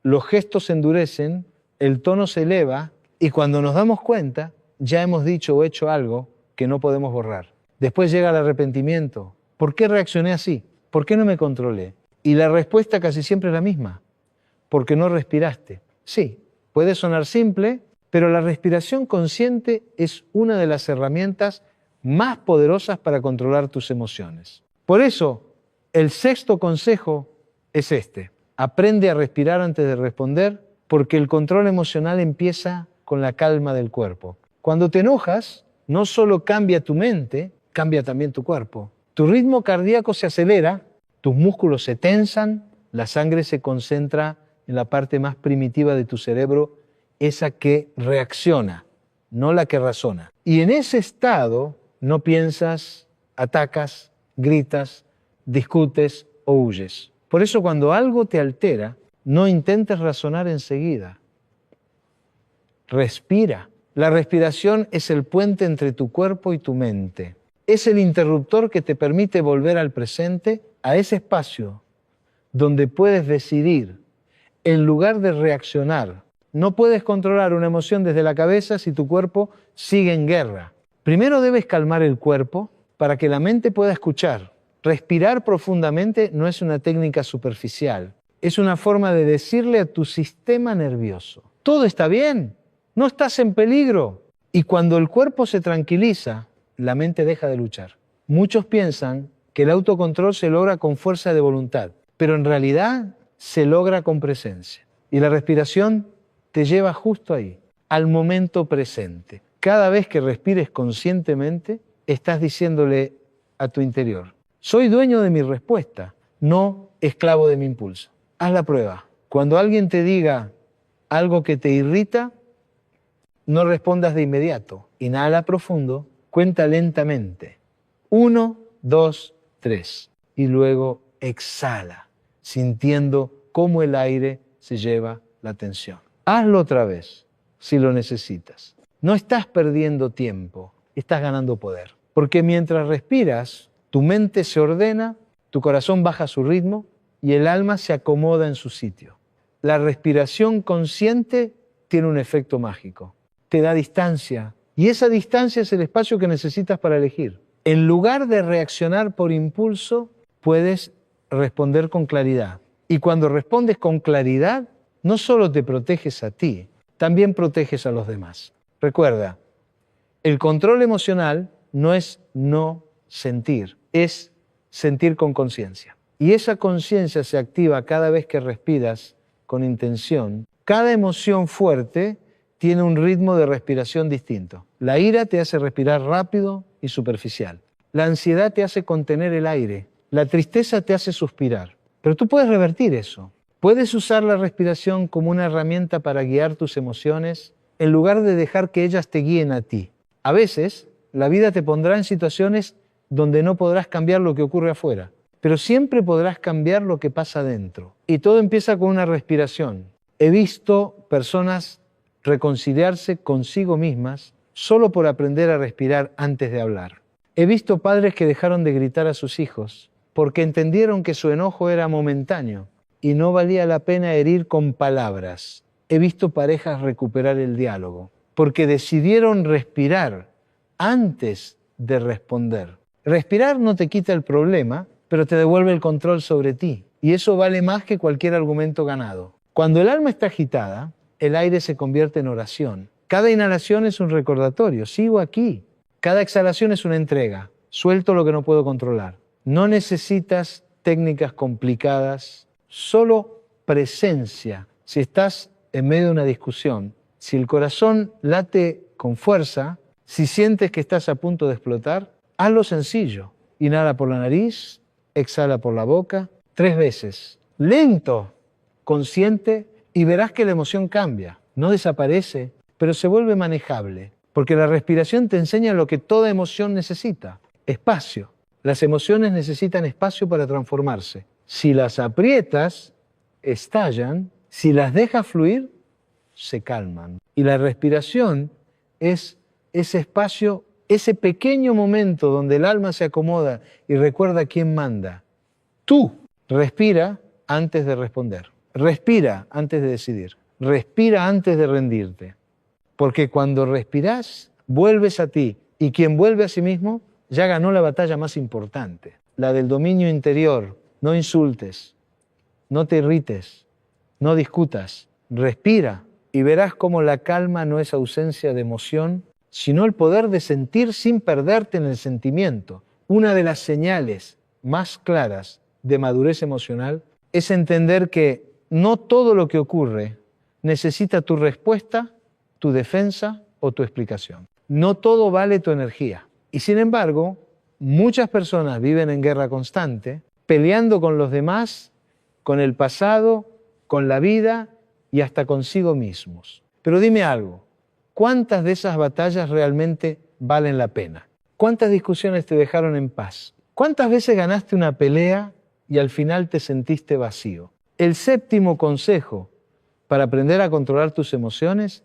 los gestos se endurecen, el tono se eleva y cuando nos damos cuenta, ya hemos dicho o hecho algo que no podemos borrar. Después llega el arrepentimiento. ¿Por qué reaccioné así? ¿Por qué no me controlé? Y la respuesta casi siempre es la misma. Porque no respiraste. Sí, puede sonar simple, pero la respiración consciente es una de las herramientas más poderosas para controlar tus emociones. Por eso, el sexto consejo es este. Aprende a respirar antes de responder, porque el control emocional empieza con la calma del cuerpo. Cuando te enojas, no solo cambia tu mente, cambia también tu cuerpo. Tu ritmo cardíaco se acelera, tus músculos se tensan, la sangre se concentra en la parte más primitiva de tu cerebro, esa que reacciona, no la que razona. Y en ese estado no piensas, atacas, gritas, discutes o huyes. Por eso cuando algo te altera, no intentes razonar enseguida. Respira. La respiración es el puente entre tu cuerpo y tu mente. Es el interruptor que te permite volver al presente, a ese espacio donde puedes decidir en lugar de reaccionar. No puedes controlar una emoción desde la cabeza si tu cuerpo sigue en guerra. Primero debes calmar el cuerpo para que la mente pueda escuchar. Respirar profundamente no es una técnica superficial. Es una forma de decirle a tu sistema nervioso: todo está bien, no estás en peligro. Y cuando el cuerpo se tranquiliza, la mente deja de luchar. Muchos piensan que el autocontrol se logra con fuerza de voluntad, pero en realidad se logra con presencia. Y la respiración te lleva justo ahí, al momento presente. Cada vez que respires conscientemente, estás diciéndole a tu interior: soy dueño de mi respuesta, no esclavo de mi impulso. Haz la prueba. Cuando alguien te diga algo que te irrita, no respondas de inmediato. Inhala profundo, cuenta lentamente. 1, 2, 3. Y luego exhala, sintiendo cómo el aire se lleva la tensión. Hazlo otra vez, si lo necesitas. No estás perdiendo tiempo, estás ganando poder. Porque mientras respiras, tu mente se ordena, tu corazón baja su ritmo y el alma se acomoda en su sitio. La respiración consciente tiene un efecto mágico. Te da distancia, y esa distancia es el espacio que necesitas para elegir. En lugar de reaccionar por impulso, puedes responder con claridad. Y cuando respondes con claridad, no solo te proteges a ti, también proteges a los demás. Recuerda, el control emocional no es no sentir, es sentir con conciencia. Y esa conciencia se activa cada vez que respiras con intención. Cada emoción fuerte tiene un ritmo de respiración distinto. La ira te hace respirar rápido y superficial. La ansiedad te hace contener el aire. La tristeza te hace suspirar. Pero tú puedes revertir eso. Puedes usar la respiración como una herramienta para guiar tus emociones en lugar de dejar que ellas te guíen a ti. A veces, la vida te pondrá en situaciones donde no podrás cambiar lo que ocurre afuera, pero siempre podrás cambiar lo que pasa dentro. Y todo empieza con una respiración. He visto personas reconciliarse consigo mismas solo por aprender a respirar antes de hablar. He visto padres que dejaron de gritar a sus hijos porque entendieron que su enojo era momentáneo y no valía la pena herir con palabras. He visto parejas recuperar el diálogo porque decidieron respirar antes de responder. Respirar no te quita el problema, pero te devuelve el control sobre ti. Y eso vale más que cualquier argumento ganado. Cuando el alma está agitada, el aire se convierte en oración. Cada inhalación es un recordatorio. Sigo aquí. Cada exhalación es una entrega. Suelto lo que no puedo controlar. No necesitas técnicas complicadas, solo presencia. Si estás en medio de una discusión, si el corazón late con fuerza, si sientes que estás a punto de explotar, hazlo sencillo. Inhala por la nariz, exhala por la boca, 3 veces. Lento, consciente, y verás que la emoción cambia. No desaparece, pero se vuelve manejable. Porque la respiración te enseña lo que toda emoción necesita: espacio. Las emociones necesitan espacio para transformarse. Si las aprietas, estallan. Si las dejas fluir, se calman. Y la respiración es ese espacio, ese pequeño momento donde el alma se acomoda y recuerda quién manda. Tú respira antes de responder. Respira antes de decidir. Respira antes de rendirte. Porque cuando respiras, vuelves a ti, Y quien vuelve a sí mismo ya ganó la batalla más importante, la del dominio interior. No insultes, no te irrites, no discutas, respira y verás cómo la calma no es ausencia de emoción, sino el poder de sentir sin perderte en el sentimiento. Una de las señales más claras de madurez emocional es entender que no todo lo que ocurre necesita tu respuesta, tu defensa o tu explicación. No todo vale tu energía. Y sin embargo, muchas personas viven en guerra constante, peleando con los demás, con el pasado, con la vida y hasta consigo mismos. Pero dime algo, ¿cuántas de esas batallas realmente valen la pena? ¿Cuántas discusiones te dejaron en paz? ¿Cuántas veces ganaste una pelea y al final te sentiste vacío? El séptimo consejo para aprender a controlar tus emociones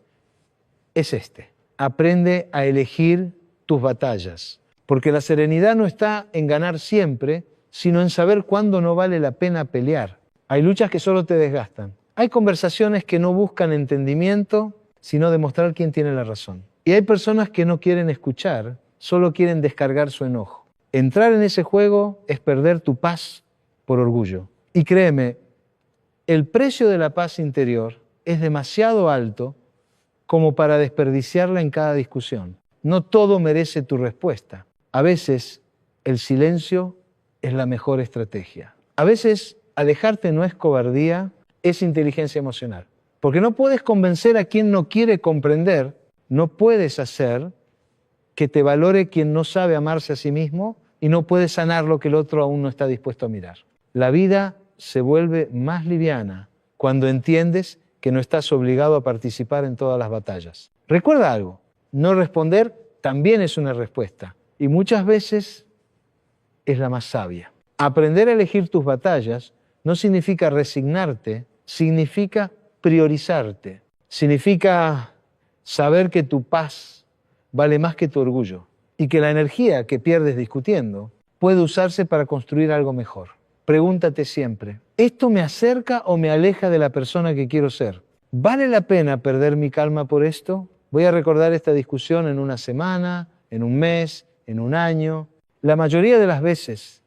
es este. Aprende a elegir tus batallas, porque la serenidad no está en ganar siempre, sino en saber cuándo no vale la pena pelear. Hay luchas que solo te desgastan. Hay conversaciones que no buscan entendimiento, sino demostrar quién tiene la razón. Y hay personas que no quieren escuchar, solo quieren descargar su enojo. Entrar en ese juego es perder tu paz por orgullo. Y créeme, el precio de la paz interior es demasiado alto como para desperdiciarla en cada discusión. No todo merece tu respuesta. A veces el silencio es la mejor estrategia. A veces alejarte no es cobardía, es inteligencia emocional. Porque no puedes convencer a quien no quiere comprender, no puedes hacer que te valore quien no sabe amarse a sí mismo y no puedes sanar lo que el otro aún no está dispuesto a mirar. La vida se vuelve más liviana cuando entiendes que no estás obligado a participar en todas las batallas. Recuerda algo, no responder también es una respuesta y muchas veces es la más sabia. Aprender a elegir tus batallas no significa resignarte, significa priorizarte, significa saber que tu paz vale más que tu orgullo y que la energía que pierdes discutiendo puede usarse para construir algo mejor. Pregúntate siempre, ¿esto me acerca o me aleja de la persona que quiero ser? ¿Vale la pena perder mi calma por esto? ¿Voy a recordar esta discusión en una semana, en un mes, en un año? La mayoría de las veces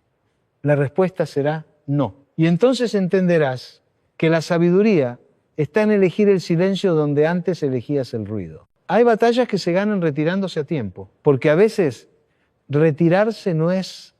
la respuesta será no. Y entonces entenderás que la sabiduría está en elegir el silencio donde antes elegías el ruido. Hay batallas que se ganan retirándose a tiempo, porque a veces retirarse no es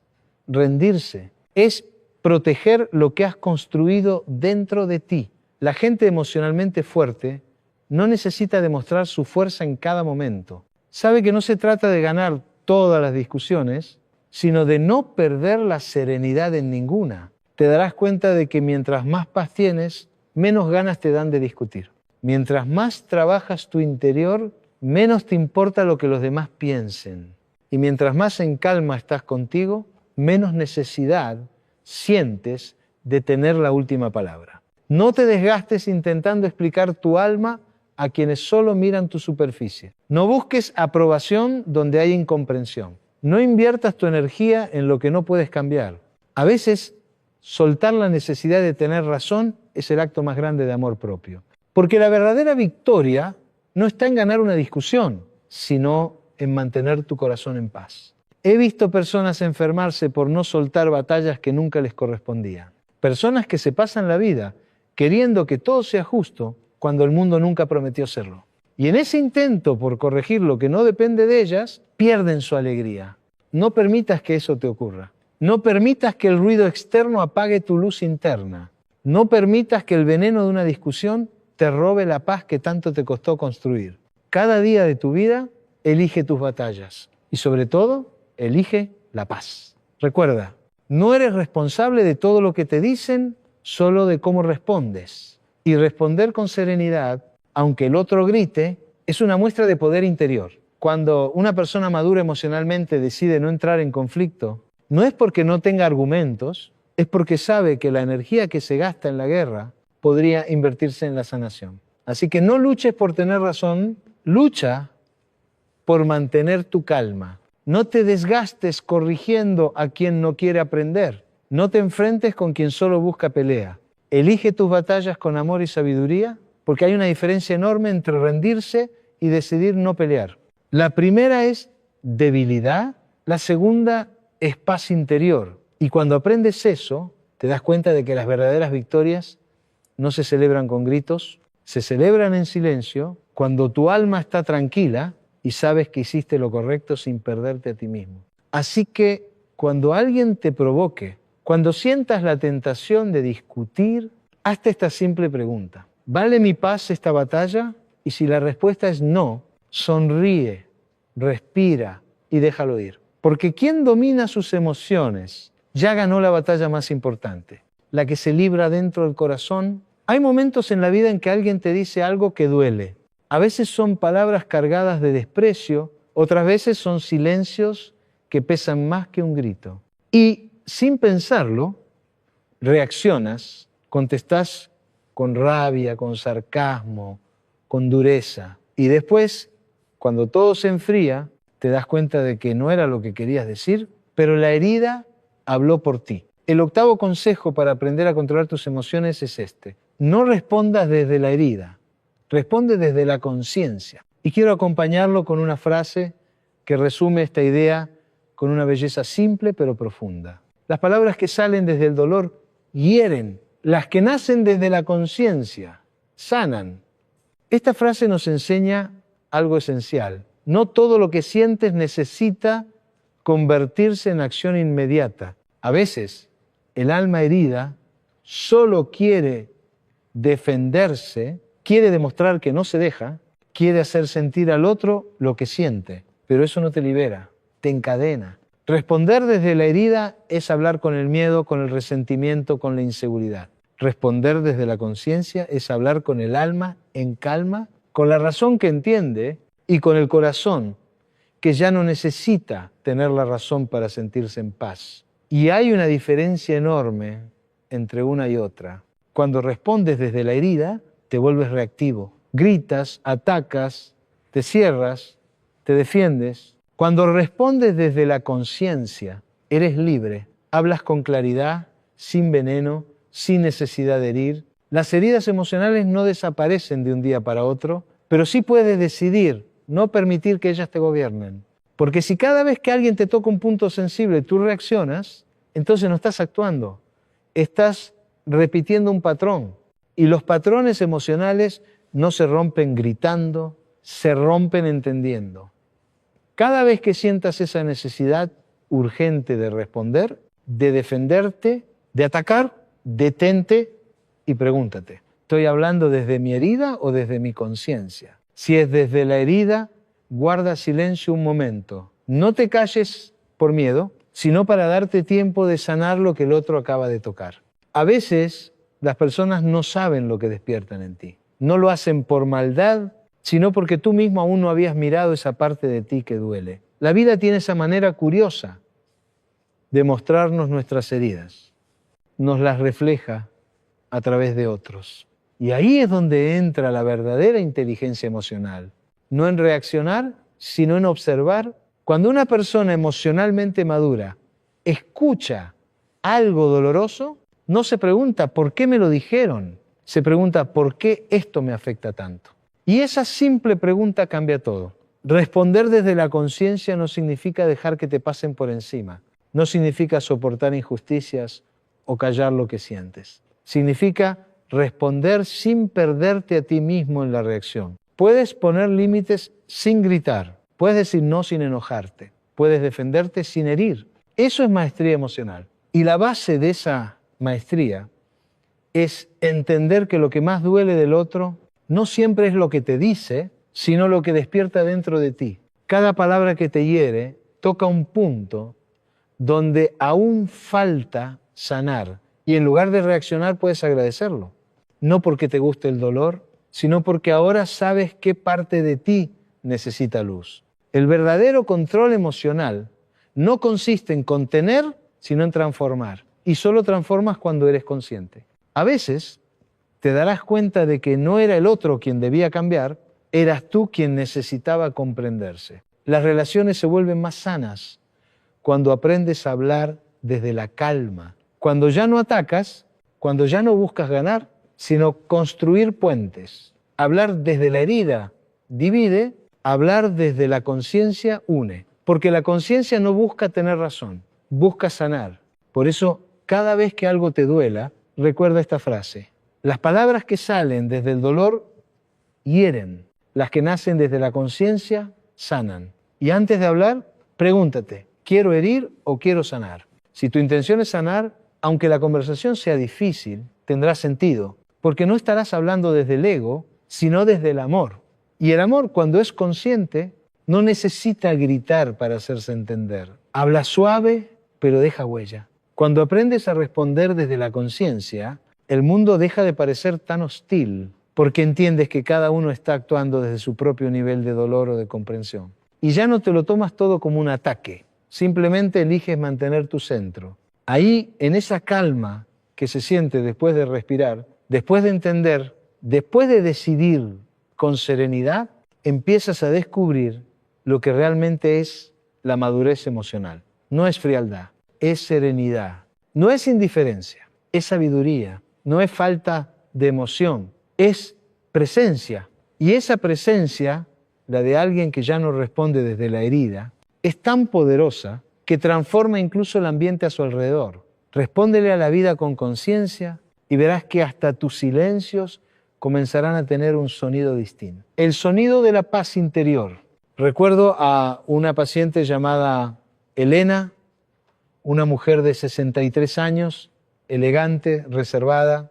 rendirse, es proteger lo que has construido dentro de ti. La gente emocionalmente fuerte no necesita demostrar su fuerza en cada momento. Sabe que no se trata de ganar todas las discusiones, sino de no perder la serenidad en ninguna. Te darás cuenta de que mientras más paz tienes, menos ganas te dan de discutir. Mientras más trabajas tu interior, menos te importa lo que los demás piensen. Y mientras más en calma estás contigo, menos necesidad sientes de tener la última palabra. No te desgastes intentando explicar tu alma a quienes solo miran tu superficie. No busques aprobación donde hay incomprensión. No inviertas tu energía en lo que no puedes cambiar. A veces, soltar la necesidad de tener razón es el acto más grande de amor propio. Porque la verdadera victoria no está en ganar una discusión, sino en mantener tu corazón en paz. He visto personas enfermarse por no soltar batallas que nunca les correspondían. Personas que se pasan la vida queriendo que todo sea justo cuando el mundo nunca prometió serlo. Y en ese intento por corregir lo que no depende de ellas, pierden su alegría. No permitas que eso te ocurra. No permitas que el ruido externo apague tu luz interna. No permitas que el veneno de una discusión te robe la paz que tanto te costó construir. Cada día de tu vida, elige tus batallas. Y sobre todo, elige la paz. Recuerda, no eres responsable de todo lo que te dicen, solo de cómo respondes. Y responder con serenidad, aunque el otro grite, es una muestra de poder interior. Cuando una persona madura emocionalmente decide no entrar en conflicto, no es porque no tenga argumentos, es porque sabe que la energía que se gasta en la guerra podría invertirse en la sanación. Así que no luches por tener razón, lucha por mantener tu calma. No te desgastes corrigiendo a quien no quiere aprender. No te enfrentes con quien solo busca pelea. Elige tus batallas con amor y sabiduría, porque hay una diferencia enorme entre rendirse y decidir no pelear. La primera es debilidad, la segunda es paz interior. Y cuando aprendes eso, te das cuenta de que las verdaderas victorias no se celebran con gritos, se celebran en silencio, cuando tu alma está tranquila y sabes que hiciste lo correcto sin perderte a ti mismo. Así que cuando alguien te provoque, cuando sientas la tentación de discutir, hazte esta simple pregunta: ¿vale mi paz esta batalla? Y si la respuesta es no, sonríe, respira y déjalo ir. Porque quien domina sus emociones ya ganó la batalla más importante, la que se libra dentro del corazón. Hay momentos en la vida en que alguien te dice algo que duele. A veces son palabras cargadas de desprecio, otras veces son silencios que pesan más que un grito. Y sin pensarlo, reaccionas, contestás con rabia, con sarcasmo, con dureza. Y después, cuando todo se enfría, te das cuenta de que no era lo que querías decir, pero la herida habló por ti. El octavo consejo para aprender a controlar tus emociones es este: no respondas desde la herida, responde desde la conciencia. Y quiero acompañarlo con una frase que resume esta idea con una belleza simple pero profunda. Las palabras que salen desde el dolor hieren, las que nacen desde la conciencia sanan. Esta frase nos enseña algo esencial. No todo lo que sientes necesita convertirse en acción inmediata. A veces, el alma herida solo quiere defenderse, quiere demostrar que no se deja, quiere hacer sentir al otro lo que siente, pero eso no te libera, te encadena. Responder desde la herida es hablar con el miedo, con el resentimiento, con la inseguridad. Responder desde la conciencia es hablar con el alma en calma, con la razón que entiende y con el corazón que ya no necesita tener la razón para sentirse en paz. Y hay una diferencia enorme entre una y otra. Cuando respondes desde la herida, te vuelves reactivo. Gritas, atacas, te cierras, te defiendes. Cuando respondes desde la conciencia, eres libre. Hablas con claridad, sin veneno, sin necesidad de herir. Las heridas emocionales no desaparecen de un día para otro, pero sí puedes decidir no permitir que ellas te gobiernen. Porque si cada vez que alguien te toca un punto sensible tú reaccionas, entonces no estás actuando, estás repitiendo un patrón. Y los patrones emocionales no se rompen gritando, se rompen entendiendo. Cada vez que sientas esa necesidad urgente de responder, de defenderte, de atacar, detente y pregúntate: ¿estoy hablando desde mi herida o desde mi conciencia? Si es desde la herida, guarda silencio un momento. No te calles por miedo, sino para darte tiempo de sanar lo que el otro acaba de tocar. A veces las personas no saben lo que despiertan en ti. No lo hacen por maldad, sino porque tú mismo aún no habías mirado esa parte de ti que duele. La vida tiene esa manera curiosa de mostrarnos nuestras heridas. Nos las refleja a través de otros. Y ahí es donde entra la verdadera inteligencia emocional. No en reaccionar, sino en observar. Cuando una persona emocionalmente madura escucha algo doloroso, no se pregunta ¿por qué me lo dijeron? Se pregunta ¿por qué esto me afecta tanto? Y esa simple pregunta cambia todo. Responder desde la conciencia no significa dejar que te pasen por encima. No significa soportar injusticias o callar lo que sientes. Significa responder sin perderte a ti mismo en la reacción. Puedes poner límites sin gritar. Puedes decir no sin enojarte. Puedes defenderte sin herir. Eso es maestría emocional. Y la base de esa maestría es entender que lo que más duele del otro no siempre es lo que te dice, sino lo que despierta dentro de ti. Cada palabra que te hiere toca un punto donde aún falta sanar. Y en lugar de reaccionar puedes agradecerlo. No porque te guste el dolor, sino porque ahora sabes qué parte de ti necesita luz. El verdadero control emocional no consiste en contener, sino en transformar. Y solo transformas cuando eres consciente. A veces te darás cuenta de que no era el otro quien debía cambiar, eras tú quien necesitaba comprenderse. Las relaciones se vuelven más sanas cuando aprendes a hablar desde la calma, cuando ya no atacas, cuando ya no buscas ganar, sino construir puentes. Hablar desde la herida divide, hablar desde la conciencia une. porque la conciencia no busca tener razón, busca sanar. Por eso, cada vez que algo te duela, recuerda esta frase. Las palabras que salen desde el dolor hieren, las que nacen desde la conciencia sanan. Y antes de hablar, pregúntate, ¿quiero herir o quiero sanar? Si tu intención es sanar, aunque la conversación sea difícil, tendrá sentido, porque no estarás hablando desde el ego, sino desde el amor. Y el amor, cuando es consciente, no necesita gritar para hacerse entender. Habla suave, pero deja huella. Cuando aprendes a responder desde la conciencia, el mundo deja de parecer tan hostil, porque entiendes que cada uno está actuando desde su propio nivel de dolor o de comprensión. Y ya no te lo tomas todo como un ataque, simplemente eliges mantener tu centro. Ahí, en esa calma que se siente después de respirar, después de entender, después de decidir con serenidad, empiezas a descubrir lo que realmente es la madurez emocional. No es frialdad, es serenidad. No es indiferencia, es sabiduría. No es falta de emoción, es presencia. Y esa presencia, la de alguien que ya no responde desde la herida, es tan poderosa que transforma incluso el ambiente a su alrededor. Respóndele a la vida con conciencia y verás que hasta tus silencios comenzarán a tener un sonido distinto. El sonido de la paz interior. Recuerdo a una paciente llamada Elena, una mujer de 63 años, elegante, reservada,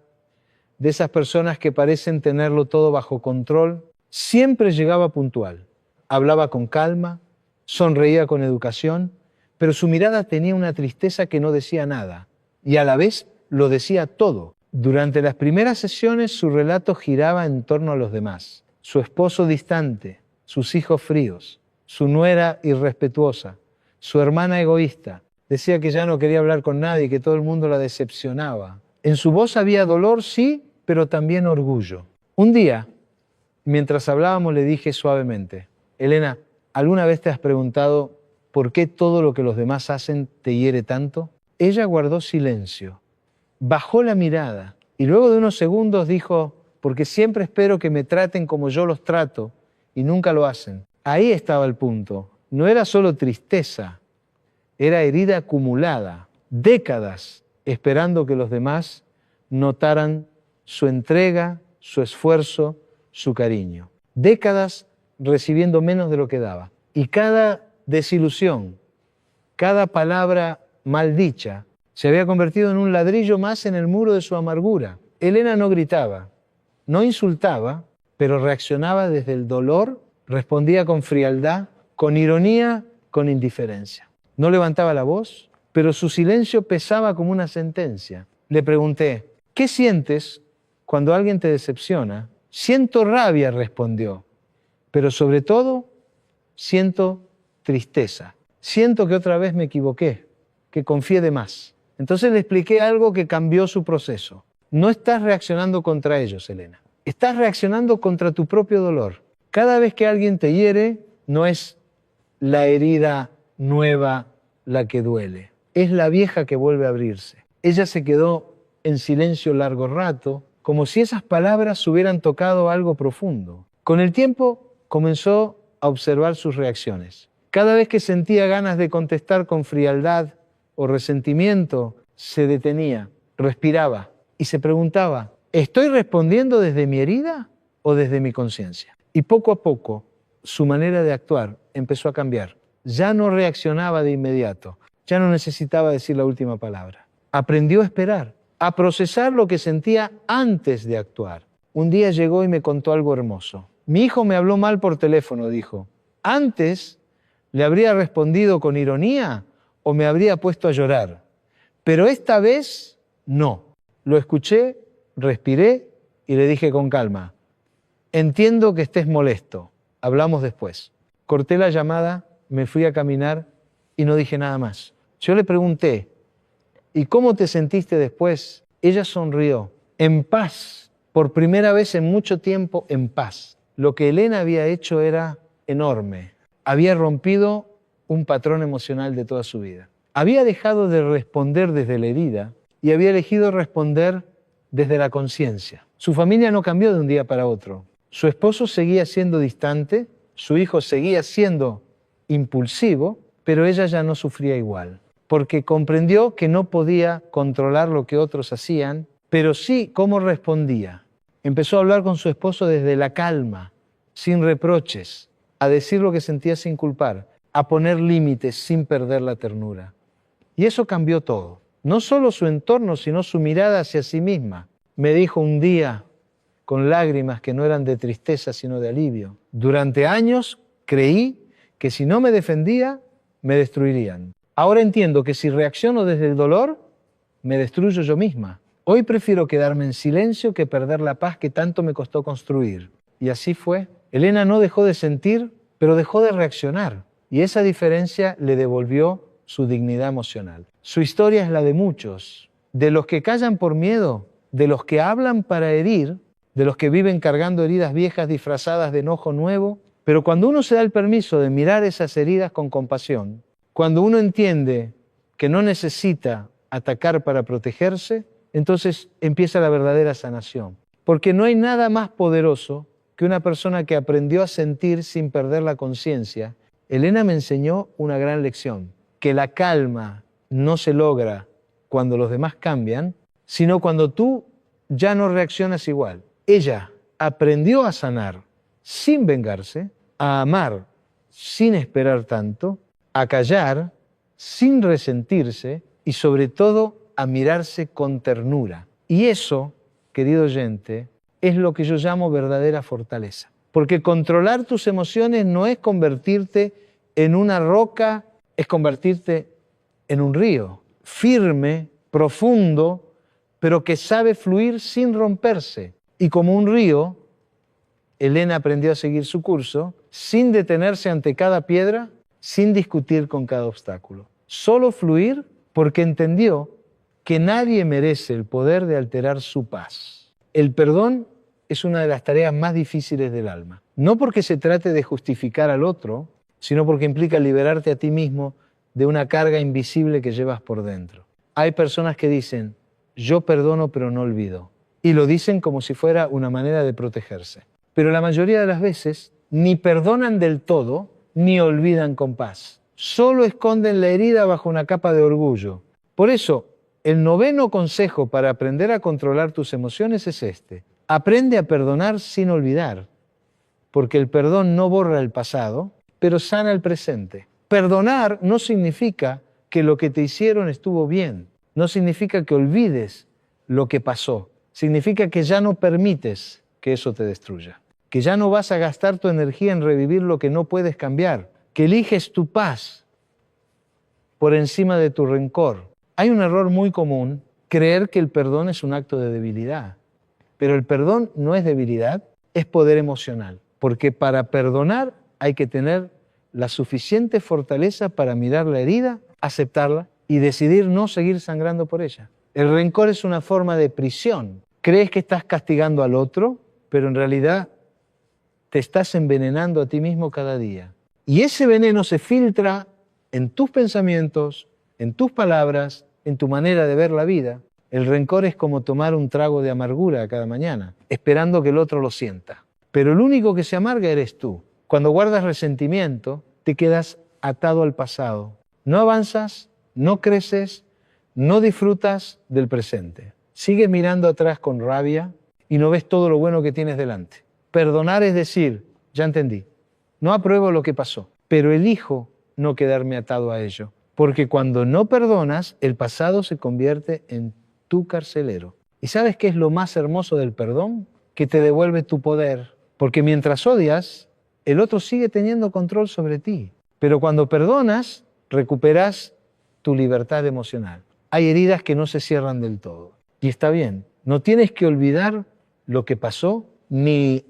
de esas personas que parecen tenerlo todo bajo control. Siempre llegaba puntual, hablaba con calma, sonreía con educación, pero su mirada tenía una tristeza que no decía nada y a la vez lo decía todo. Durante las primeras sesiones su relato giraba en torno a los demás, su esposo distante, sus hijos fríos, su nuera irrespetuosa, su hermana egoísta. Decía que ya no quería hablar con nadie, que todo el mundo la decepcionaba. En su voz había dolor, sí, pero también orgullo. Un día, mientras hablábamos, le dije suavemente, Elena, ¿alguna vez te has preguntado por qué todo lo que los demás hacen te hiere tanto? Ella guardó silencio, bajó la mirada y luego de unos segundos dijo, porque siempre espero que me traten como yo los trato y nunca lo hacen. Ahí estaba el punto. No era solo tristeza, era herida acumulada, décadas esperando que los demás notaran su entrega, su esfuerzo, su cariño. Décadas recibiendo menos de lo que daba. Y cada desilusión, cada palabra maldicha, se había convertido en un ladrillo más en el muro de su amargura. Elena no gritaba, no insultaba, pero reaccionaba desde el dolor, respondía con frialdad, con ironía, con indiferencia. No levantaba la voz, pero su silencio pesaba como una sentencia. Le pregunté, ¿qué sientes cuando alguien te decepciona? Siento rabia, respondió, pero sobre todo siento tristeza. Siento que otra vez me equivoqué, que confié de más. Entonces le expliqué algo que cambió su proceso. No estás reaccionando contra ellos, Elena. Estás reaccionando contra tu propio dolor. Cada vez que alguien te hiere, no es la herida nueva la que duele. Es la vieja que vuelve a abrirse. Ella se quedó en silencio largo rato, como si esas palabras hubieran tocado algo profundo. Con el tiempo comenzó a observar sus reacciones. Cada vez que sentía ganas de contestar con frialdad o resentimiento, se detenía, respiraba y se preguntaba, ¿estoy respondiendo desde mi herida o desde mi conciencia? Y poco a poco su manera de actuar empezó a cambiar. Ya no reaccionaba de inmediato, ya no necesitaba decir la última palabra. Aprendió a esperar, a procesar lo que sentía antes de actuar. Un día llegó y me contó algo hermoso. Mi hijo me habló mal por teléfono, dijo. Antes le habría respondido con ironía o me habría puesto a llorar. Pero esta vez no. Lo escuché, respiré y le dije con calma, entiendo que estés molesto, hablamos después. Corté la llamada, me fui a caminar y no dije nada más. Yo le pregunté, ¿y cómo te sentiste después? Ella sonrió, en paz, por primera vez en mucho tiempo en paz. Lo que Elena había hecho era enorme. Había rompido un patrón emocional de toda su vida. Había dejado de responder desde la herida y había elegido responder desde la conciencia. Su familia no cambió de un día para otro. Su esposo seguía siendo distante, su hijo seguía siendo impulsivo, pero ella ya no sufría igual, porque comprendió que no podía controlar lo que otros hacían, pero sí cómo respondía. Empezó a hablar con su esposo desde la calma, sin reproches, a decir lo que sentía sin culpar, a poner límites sin perder la ternura. Y eso cambió todo. No solo su entorno, sino su mirada hacia sí misma. Me dijo un día, con lágrimas que no eran de tristeza, sino de alivio: durante años creí que si no me defendía, me destruirían. Ahora entiendo que si reacciono desde el dolor, me destruyo yo misma. Hoy prefiero quedarme en silencio que perder la paz que tanto me costó construir. Y así fue. Elena no dejó de sentir, pero dejó de reaccionar. Y esa diferencia le devolvió su dignidad emocional. Su historia es la de muchos, de los que callan por miedo, de los que hablan para herir, de los que viven cargando heridas viejas disfrazadas de enojo nuevo. Pero cuando uno se da el permiso de mirar esas heridas con compasión, cuando uno entiende que no necesita atacar para protegerse, entonces empieza la verdadera sanación. Porque no hay nada más poderoso que una persona que aprendió a sentir sin perder la conciencia. Elena me enseñó una gran lección, que la calma no se logra cuando los demás cambian, sino cuando tú ya no reaccionas igual. Ella aprendió a sanar sin vengarse, a amar sin esperar tanto, a callar sin resentirse y sobre todo a mirarse con ternura. Y eso, querido oyente, es lo que yo llamo verdadera fortaleza. Porque controlar tus emociones no es convertirte en una roca, es convertirte en un río, firme, profundo, pero que sabe fluir sin romperse. Y como un río, Elena aprendió a seguir su curso, sin detenerse ante cada piedra, sin discutir con cada obstáculo. Solo fluir porque entendió que nadie merece el poder de alterar su paz. El perdón es una de las tareas más difíciles del alma. No porque se trate de justificar al otro, sino porque implica liberarte a ti mismo de una carga invisible que llevas por dentro. Hay personas que dicen, yo perdono pero no olvido. Y lo dicen como si fuera una manera de protegerse. Pero la mayoría de las veces ni perdonan del todo, ni olvidan con paz. Solo esconden la herida bajo una capa de orgullo. Por eso, el 9º consejo para aprender a controlar tus emociones es este. Aprende a perdonar sin olvidar, porque el perdón no borra el pasado, pero sana el presente. Perdonar no significa que lo que te hicieron estuvo bien, no significa que olvides lo que pasó, significa que ya no permites que eso te destruya, que ya no vas a gastar tu energía en revivir lo que no puedes cambiar, que eliges tu paz por encima de tu rencor. Hay un error muy común, creer que el perdón es un acto de debilidad. Pero el perdón no es debilidad, es poder emocional. Porque para perdonar hay que tener la suficiente fortaleza para mirar la herida, aceptarla y decidir no seguir sangrando por ella. El rencor es una forma de prisión. Crees que estás castigando al otro, pero en realidad te estás envenenando a ti mismo cada día. Y ese veneno se filtra en tus pensamientos, en tus palabras, en tu manera de ver la vida. El rencor es como tomar un trago de amargura cada mañana, esperando que el otro lo sienta. Pero el único que se amarga eres tú. Cuando guardas resentimiento, te quedas atado al pasado. No avanzas, no creces, no disfrutas del presente. Sigues mirando atrás con rabia y no ves todo lo bueno que tienes delante. Perdonar es decir, ya entendí, no apruebo lo que pasó, pero elijo no quedarme atado a ello. Porque cuando no perdonas, el pasado se convierte en tu carcelero. ¿Y sabes qué es lo más hermoso del perdón? Que te devuelve tu poder. Porque mientras odias, el otro sigue teniendo control sobre ti. Pero cuando perdonas, recuperas tu libertad emocional. Hay heridas que no se cierran del todo. Y está bien. No tienes que olvidar lo que pasó, ni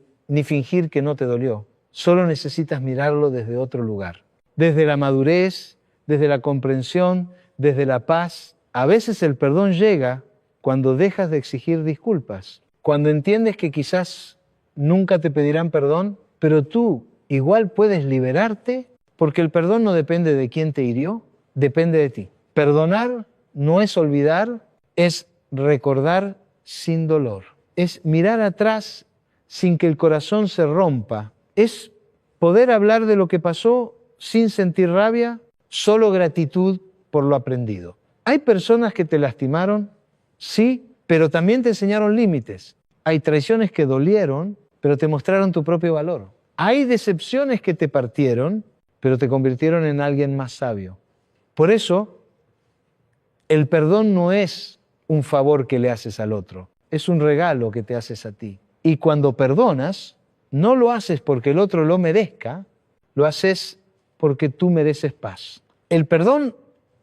fingir que no te dolió. Solo necesitas mirarlo desde otro lugar. Desde la madurez, desde la comprensión, desde la paz. A veces el perdón llega cuando dejas de exigir disculpas. Cuando entiendes que quizás nunca te pedirán perdón, pero tú igual puedes liberarte, porque el perdón no depende de quién te hirió, depende de ti. Perdonar no es olvidar, es recordar sin dolor. Es mirar atrás sin que el corazón se rompa. Es poder hablar de lo que pasó sin sentir rabia, solo gratitud por lo aprendido. Hay personas que te lastimaron, sí, pero también te enseñaron límites. Hay traiciones que dolieron, pero te mostraron tu propio valor. Hay decepciones que te partieron, pero te convirtieron en alguien más sabio. Por eso, el perdón no es un favor que le haces al otro, es un regalo que te haces a ti. Y cuando perdonas, no lo haces porque el otro lo merezca, lo haces porque tú mereces paz. El perdón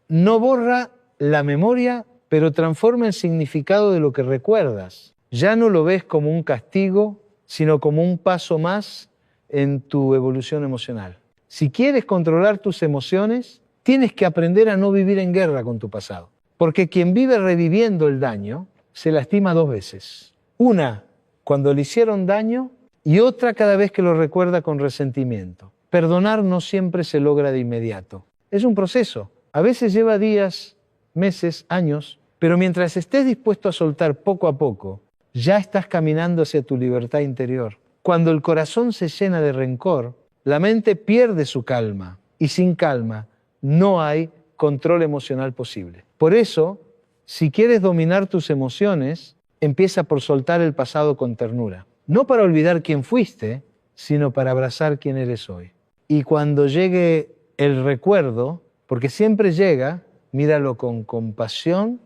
no borra la memoria, pero transforma el significado de lo que recuerdas. Ya no lo ves como un castigo, sino como un paso más en tu evolución emocional. Si quieres controlar tus emociones, tienes que aprender a no vivir en guerra con tu pasado. Porque quien vive reviviendo el daño se lastima dos veces. Una, cuando le hicieron daño, y otra cada vez que lo recuerda con resentimiento. Perdonar no siempre se logra de inmediato. Es un proceso. A veces lleva días, meses, años, pero mientras estés dispuesto a soltar poco a poco, ya estás caminando hacia tu libertad interior. Cuando el corazón se llena de rencor, la mente pierde su calma, y sin calma no hay control emocional posible. Por eso, si quieres dominar tus emociones, empieza por soltar el pasado con ternura. No para olvidar quién fuiste, sino para abrazar quién eres hoy. Y cuando llegue el recuerdo, porque siempre llega, míralo con compasión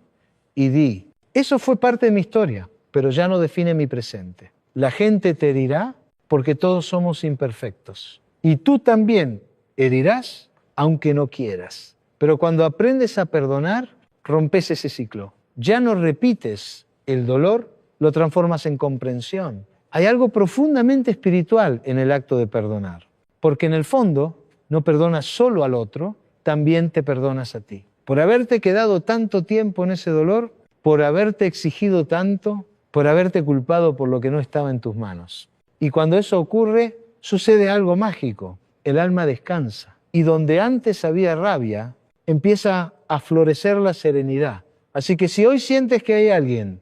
y di, eso fue parte de mi historia, pero ya no define mi presente. La gente te herirá porque todos somos imperfectos. Y tú también herirás aunque no quieras. Pero cuando aprendes a perdonar, rompes ese ciclo. Ya no repites el dolor, lo transformas en comprensión. Hay algo profundamente espiritual en el acto de perdonar, porque en el fondo no perdonas solo al otro, también te perdonas a ti. Por haberte quedado tanto tiempo en ese dolor, por haberte exigido tanto, por haberte culpado por lo que no estaba en tus manos. Y cuando eso ocurre, sucede algo mágico. El alma descansa. Y donde antes había rabia, empieza a florecer la serenidad. Así que si hoy sientes que hay alguien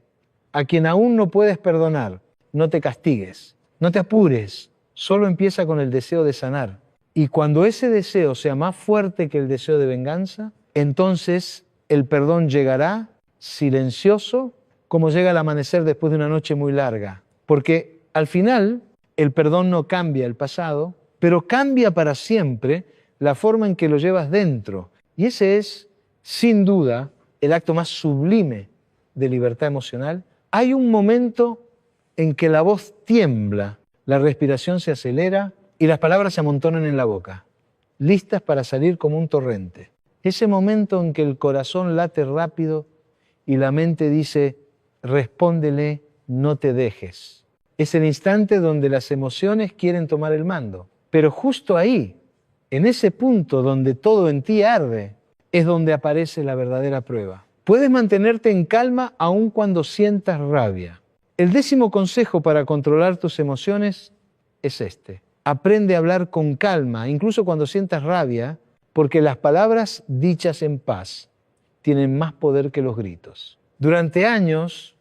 a quien aún no puedes perdonar, no te castigues, no te apures, solo empieza con el deseo de sanar. Y cuando ese deseo sea más fuerte que el deseo de venganza, entonces el perdón llegará silencioso, como llega el amanecer después de una noche muy larga. Porque al final el perdón no cambia el pasado, pero cambia para siempre la forma en que lo llevas dentro. Y ese es, sin duda, el acto más sublime de libertad emocional. Hay un momento en que la voz tiembla, la respiración se acelera y las palabras se amontonan en la boca, listas para salir como un torrente. Ese momento en que el corazón late rápido y la mente dice, respóndele, no te dejes. Es el instante donde las emociones quieren tomar el mando. Pero justo ahí, en ese punto donde todo en ti arde, es donde aparece la verdadera prueba. Puedes mantenerte en calma aun cuando sientas rabia. El 10º consejo para controlar tus emociones es este. Aprende a hablar con calma, incluso cuando sientas rabia, porque las palabras dichas en paz tienen más poder que los gritos. Durante años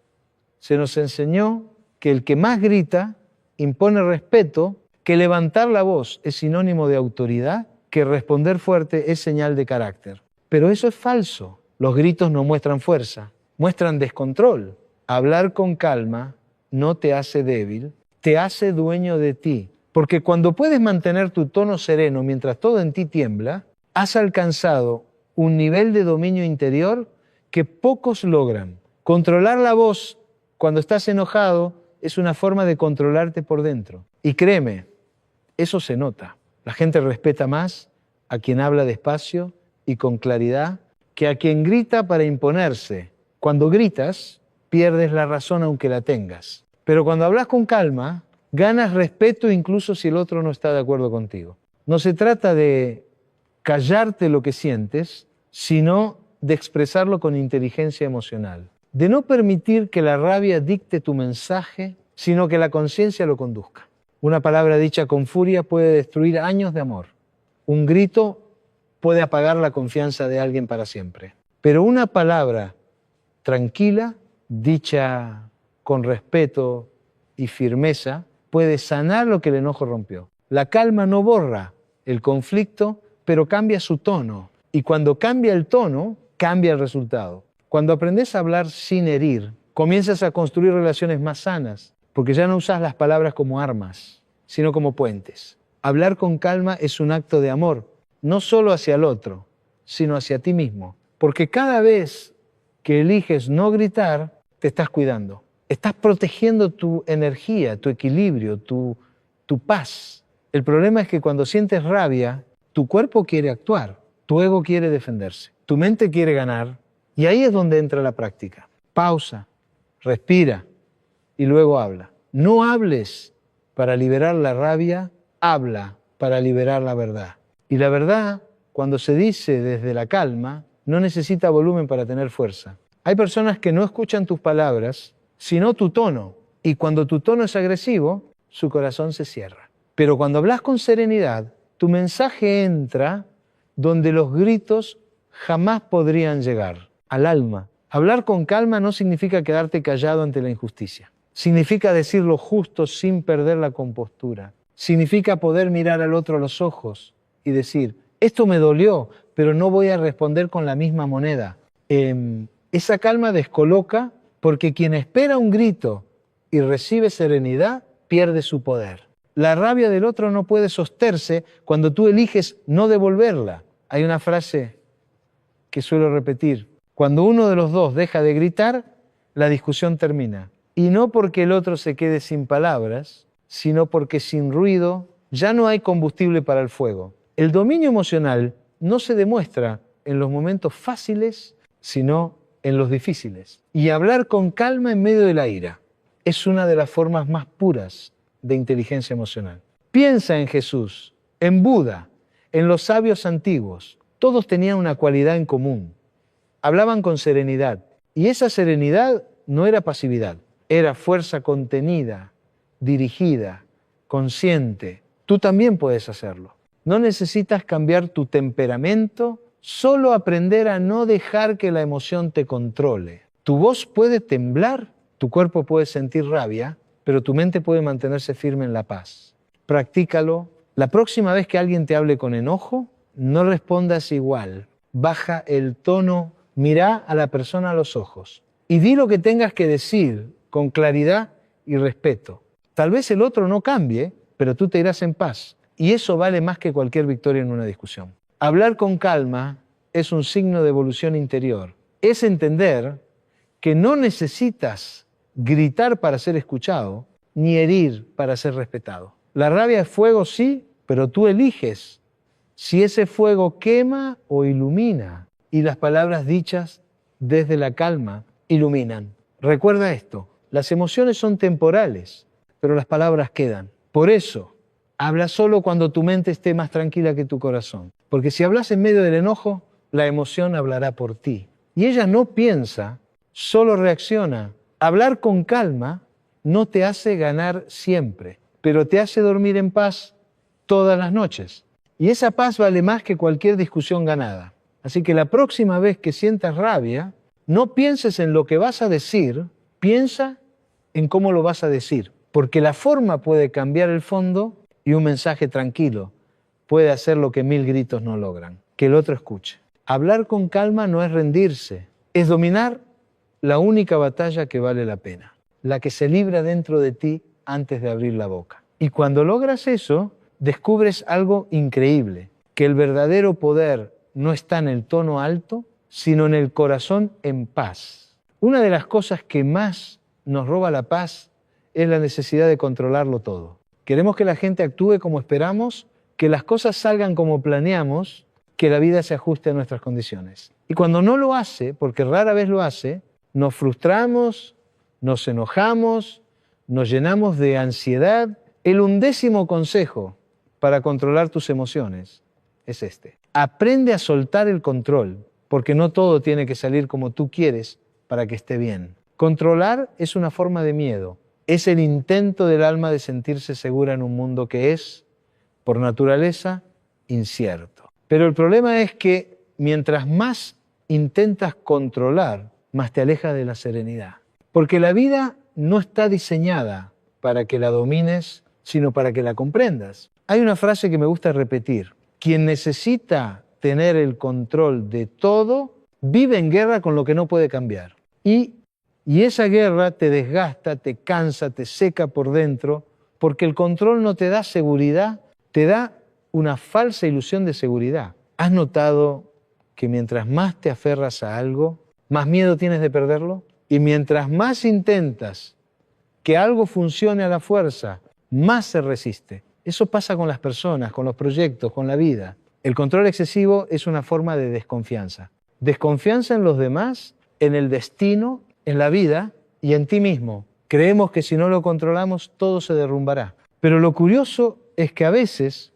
se nos enseñó que el que más grita impone respeto, que levantar la voz es sinónimo de autoridad, que responder fuerte es señal de carácter. Pero eso es falso. Los gritos no muestran fuerza, muestran descontrol. Hablar con calma no te hace débil, te hace dueño de ti. Porque cuando puedes mantener tu tono sereno mientras todo en ti tiembla, has alcanzado un nivel de dominio interior que pocos logran. Controlar la voz cuando estás enojado es una forma de controlarte por dentro. Y créeme, eso se nota. La gente respeta más a quien habla despacio y con claridad que a quien grita para imponerse. Cuando gritas, pierdes la razón aunque la tengas. Pero cuando hablas con calma, ganas respeto incluso si el otro no está de acuerdo contigo. No se trata de callarte lo que sientes, sino de expresarlo con inteligencia emocional. De no permitir que la rabia dicte tu mensaje, sino que la conciencia lo conduzca. Una palabra dicha con furia puede destruir años de amor. Un grito puede apagar la confianza de alguien para siempre. Pero una palabra tranquila, dicha con respeto y firmeza, puede sanar lo que el enojo rompió. La calma no borra el conflicto, pero cambia su tono. Y cuando cambia el tono, cambia el resultado. Cuando aprendes a hablar sin herir, comienzas a construir relaciones más sanas, porque ya no usas las palabras como armas, sino como puentes. Hablar con calma es un acto de amor, no solo hacia el otro, sino hacia ti mismo. Porque cada vez que eliges no gritar, te estás cuidando. Estás protegiendo tu energía, tu equilibrio, tu paz. El problema es que cuando sientes rabia, tu cuerpo quiere actuar, tu ego quiere defenderse, tu mente quiere ganar, y ahí es donde entra la práctica. Pausa, respira y luego habla. No hables para liberar la rabia, habla para liberar la verdad. Y la verdad, cuando se dice desde la calma, no necesita volumen para tener fuerza. Hay personas que no escuchan tus palabras, sino tu tono. Y cuando tu tono es agresivo, su corazón se cierra. Pero cuando hablas con serenidad, tu mensaje entra donde los gritos jamás podrían llegar, al alma. Hablar con calma no significa quedarte callado ante la injusticia. Significa decir lo justo sin perder la compostura. Significa poder mirar al otro a los ojos y decir, esto me dolió, pero no voy a responder con la misma moneda. Esa calma descoloca porque quien espera un grito y recibe serenidad pierde su poder. La rabia del otro no puede sostenerse cuando tú eliges no devolverla. Hay una frase que suelo repetir. Cuando uno de los dos deja de gritar, la discusión termina. Y no porque el otro se quede sin palabras, sino porque sin ruido ya no hay combustible para el fuego. El dominio emocional no se demuestra en los momentos fáciles, sino en los difíciles. Y hablar con calma en medio de la ira es una de las formas más puras de inteligencia emocional. Piensa en Jesús, en Buda, en los sabios antiguos. Todos tenían una cualidad en común. Hablaban con serenidad. Y esa serenidad no era pasividad, era fuerza contenida, dirigida, consciente. Tú también puedes hacerlo. No necesitas cambiar tu temperamento, solo aprender a no dejar que la emoción te controle. Tu voz puede temblar, tu cuerpo puede sentir rabia, pero tu mente puede mantenerse firme en la paz. Practícalo. La próxima vez que alguien te hable con enojo, no respondas igual. Baja el tono, mira a la persona a los ojos y di lo que tengas que decir con claridad y respeto. Tal vez el otro no cambie, pero tú te irás en paz. Y eso vale más que cualquier victoria en una discusión. Hablar con calma es un signo de evolución interior. Es entender que no necesitas gritar para ser escuchado, ni herir para ser respetado. La rabia es fuego, sí, pero tú eliges si ese fuego quema o ilumina. Y las palabras dichas desde la calma iluminan. Recuerda esto, las emociones son temporales, pero las palabras quedan. Por eso, habla solo cuando tu mente esté más tranquila que tu corazón. Porque si hablas en medio del enojo, la emoción hablará por ti. Y ella no piensa, solo reacciona. Hablar con calma no te hace ganar siempre, pero te hace dormir en paz todas las noches. Y esa paz vale más que cualquier discusión ganada. Así que la próxima vez que sientas rabia, no pienses en lo que vas a decir, piensa en cómo lo vas a decir. Porque la forma puede cambiar el fondo y un mensaje tranquilo puede hacer lo que 1000 gritos no logran, que el otro escuche. Hablar con calma no es rendirse, es dominar la única batalla que vale la pena, la que se libra dentro de ti antes de abrir la boca. Y cuando logras eso, descubres algo increíble, que el verdadero poder no está en el tono alto, sino en el corazón en paz. Una de las cosas que más nos roba la paz es la necesidad de controlarlo todo. Queremos que la gente actúe como esperamos, que las cosas salgan como planeamos, que la vida se ajuste a nuestras condiciones. Y cuando no lo hace, porque rara vez lo hace, nos frustramos, nos enojamos, nos llenamos de ansiedad. El 11º consejo para controlar tus emociones es este. Aprende a soltar el control, porque no todo tiene que salir como tú quieres para que esté bien. Controlar es una forma de miedo. Es el intento del alma de sentirse segura en un mundo que es, por naturaleza, incierto. Pero el problema es que mientras más intentas controlar, más te alejas de la serenidad. Porque la vida no está diseñada para que la domines, sino para que la comprendas. Hay una frase que me gusta repetir. Quien necesita tener el control de todo, vive en guerra con lo que no puede cambiar. Y esa guerra te desgasta, te cansa, te seca por dentro, porque el control no te da seguridad, te da una falsa ilusión de seguridad. ¿Has notado que mientras más te aferras a algo, más miedo tienes de perderlo? Y mientras más intentas que algo funcione a la fuerza, más se resiste. Eso pasa con las personas, con los proyectos, con la vida. El control excesivo es una forma de desconfianza. Desconfianza en los demás, en el destino, en la vida y en ti mismo. Creemos que si no lo controlamos, todo se derrumbará. Pero lo curioso es que a veces,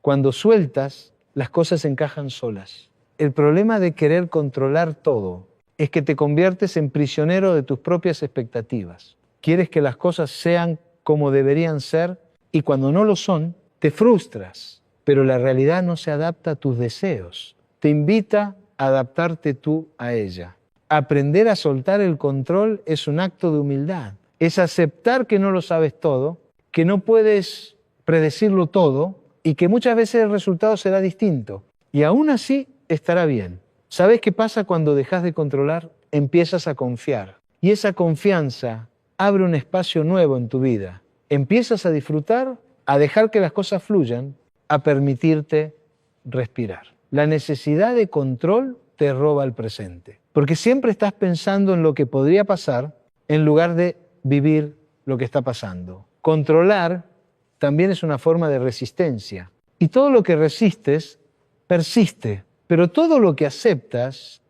cuando sueltas, las cosas se encajan solas. El problema de querer controlar todo es que te conviertes en prisionero de tus propias expectativas. Quieres que las cosas sean como deberían ser y cuando no lo son, te frustras. Pero la realidad no se adapta a tus deseos. Te invita a adaptarte tú a ella. Aprender a soltar el control es un acto de humildad. Es aceptar que no lo sabes todo, que no puedes predecirlo todo y que muchas veces el resultado será distinto. Y aún así estará bien. ¿Sabes qué pasa cuando dejas de controlar? Empiezas a confiar. Y esa confianza abre un espacio nuevo en tu vida. Empiezas a disfrutar, a dejar que las cosas fluyan, a permitirte respirar. La necesidad de control te roba el presente. Porque siempre estás pensando en lo que podría pasar en lugar de vivir lo que está pasando. Controlar también es una forma de resistencia. Y todo lo que resistes persiste, pero todo lo que aceptas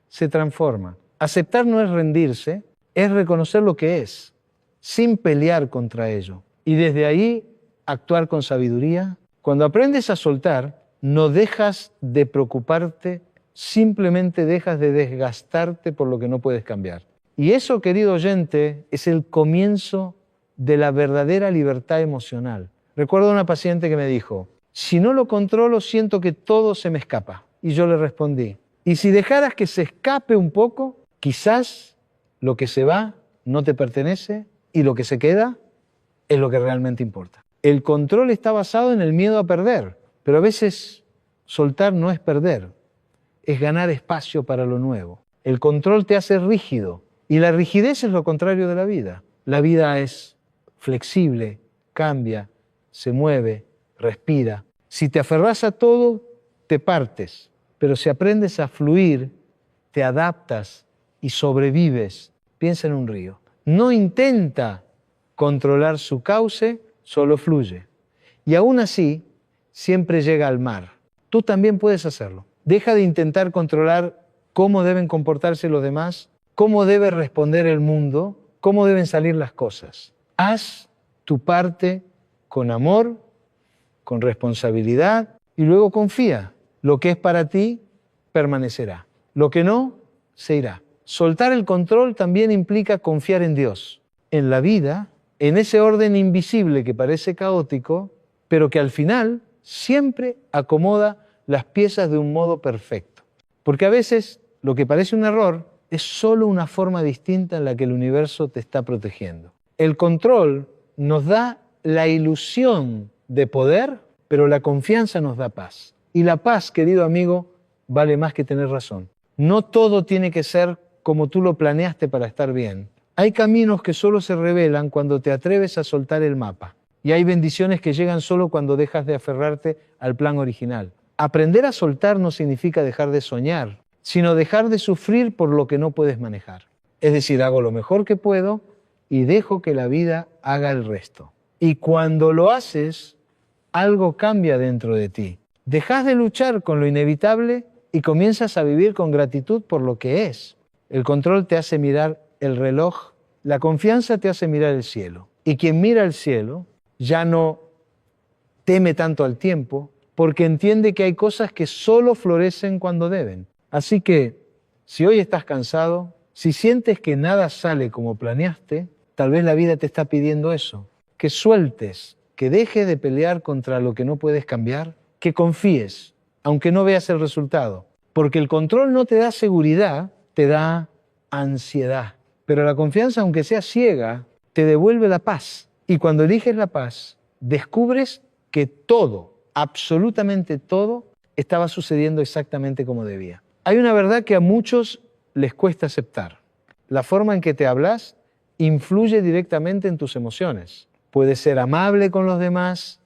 se transforma. Aceptar no es rendirse, es reconocer lo que es, sin pelear contra ello. Y desde ahí actuar con sabiduría. Cuando aprendes a soltar, no dejas de preocuparte, simplemente dejas de desgastarte por lo que no puedes cambiar. Y eso, querido oyente, es el comienzo de la verdadera libertad emocional. Recuerdo a una paciente que me dijo, si no lo controlo, siento que todo se me escapa. Y yo le respondí, y si dejaras que se escape un poco, quizás lo que se va no te pertenece y lo que se queda es lo que realmente importa. El control está basado en el miedo a perder, pero a veces soltar no es perder, es ganar espacio para lo nuevo. El control te hace rígido y la rigidez es lo contrario de la vida. La vida es flexible, cambia, se mueve, respira. Si te aferras a todo, te partes, pero si aprendes a fluir, te adaptas y sobrevives. Piensa en un río. No intenta controlar su cauce, solo fluye. Y aún así, siempre llega al mar. Tú también puedes hacerlo. Deja de intentar controlar cómo deben comportarse los demás, cómo debe responder el mundo, cómo deben salir las cosas. Haz tu parte con amor, con responsabilidad y luego confía. Lo que es para ti permanecerá. Lo que no, se irá. Soltar el control también implica confiar en Dios, en la vida, en ese orden invisible que parece caótico, pero que al final siempre acomoda las piezas de un modo perfecto. Porque a veces lo que parece un error es solo una forma distinta en la que el universo te está protegiendo. El control nos da la ilusión de poder, pero la confianza nos da paz. Y la paz, querido amigo, vale más que tener razón. No todo tiene que ser como tú lo planeaste para estar bien. Hay caminos que solo se revelan cuando te atreves a soltar el mapa. Y hay bendiciones que llegan solo cuando dejas de aferrarte al plan original. Aprender a soltar no significa dejar de soñar, sino dejar de sufrir por lo que no puedes manejar. Es decir, hago lo mejor que puedo y dejo que la vida haga el resto. Y cuando lo haces, algo cambia dentro de ti. Dejas de luchar con lo inevitable y comienzas a vivir con gratitud por lo que es. El control te hace mirar el reloj, la confianza te hace mirar el cielo. Y quien mira el cielo ya no teme tanto al tiempo porque entiende que hay cosas que solo florecen cuando deben. Así que, si hoy estás cansado, si sientes que nada sale como planeaste, tal vez la vida te está pidiendo eso, que sueltes, que dejes de pelear contra lo que no puedes cambiar, que confíes, aunque no veas el resultado, porque el control no te da seguridad, te da ansiedad. Pero la confianza, aunque sea ciega, te devuelve la paz. Y cuando eliges la paz, descubres que todo, absolutamente todo, estaba sucediendo exactamente como debía. Hay una verdad que a muchos les cuesta aceptar. La forma en que te hablas influye directamente en tus emociones. Puedes ser amable con los demás,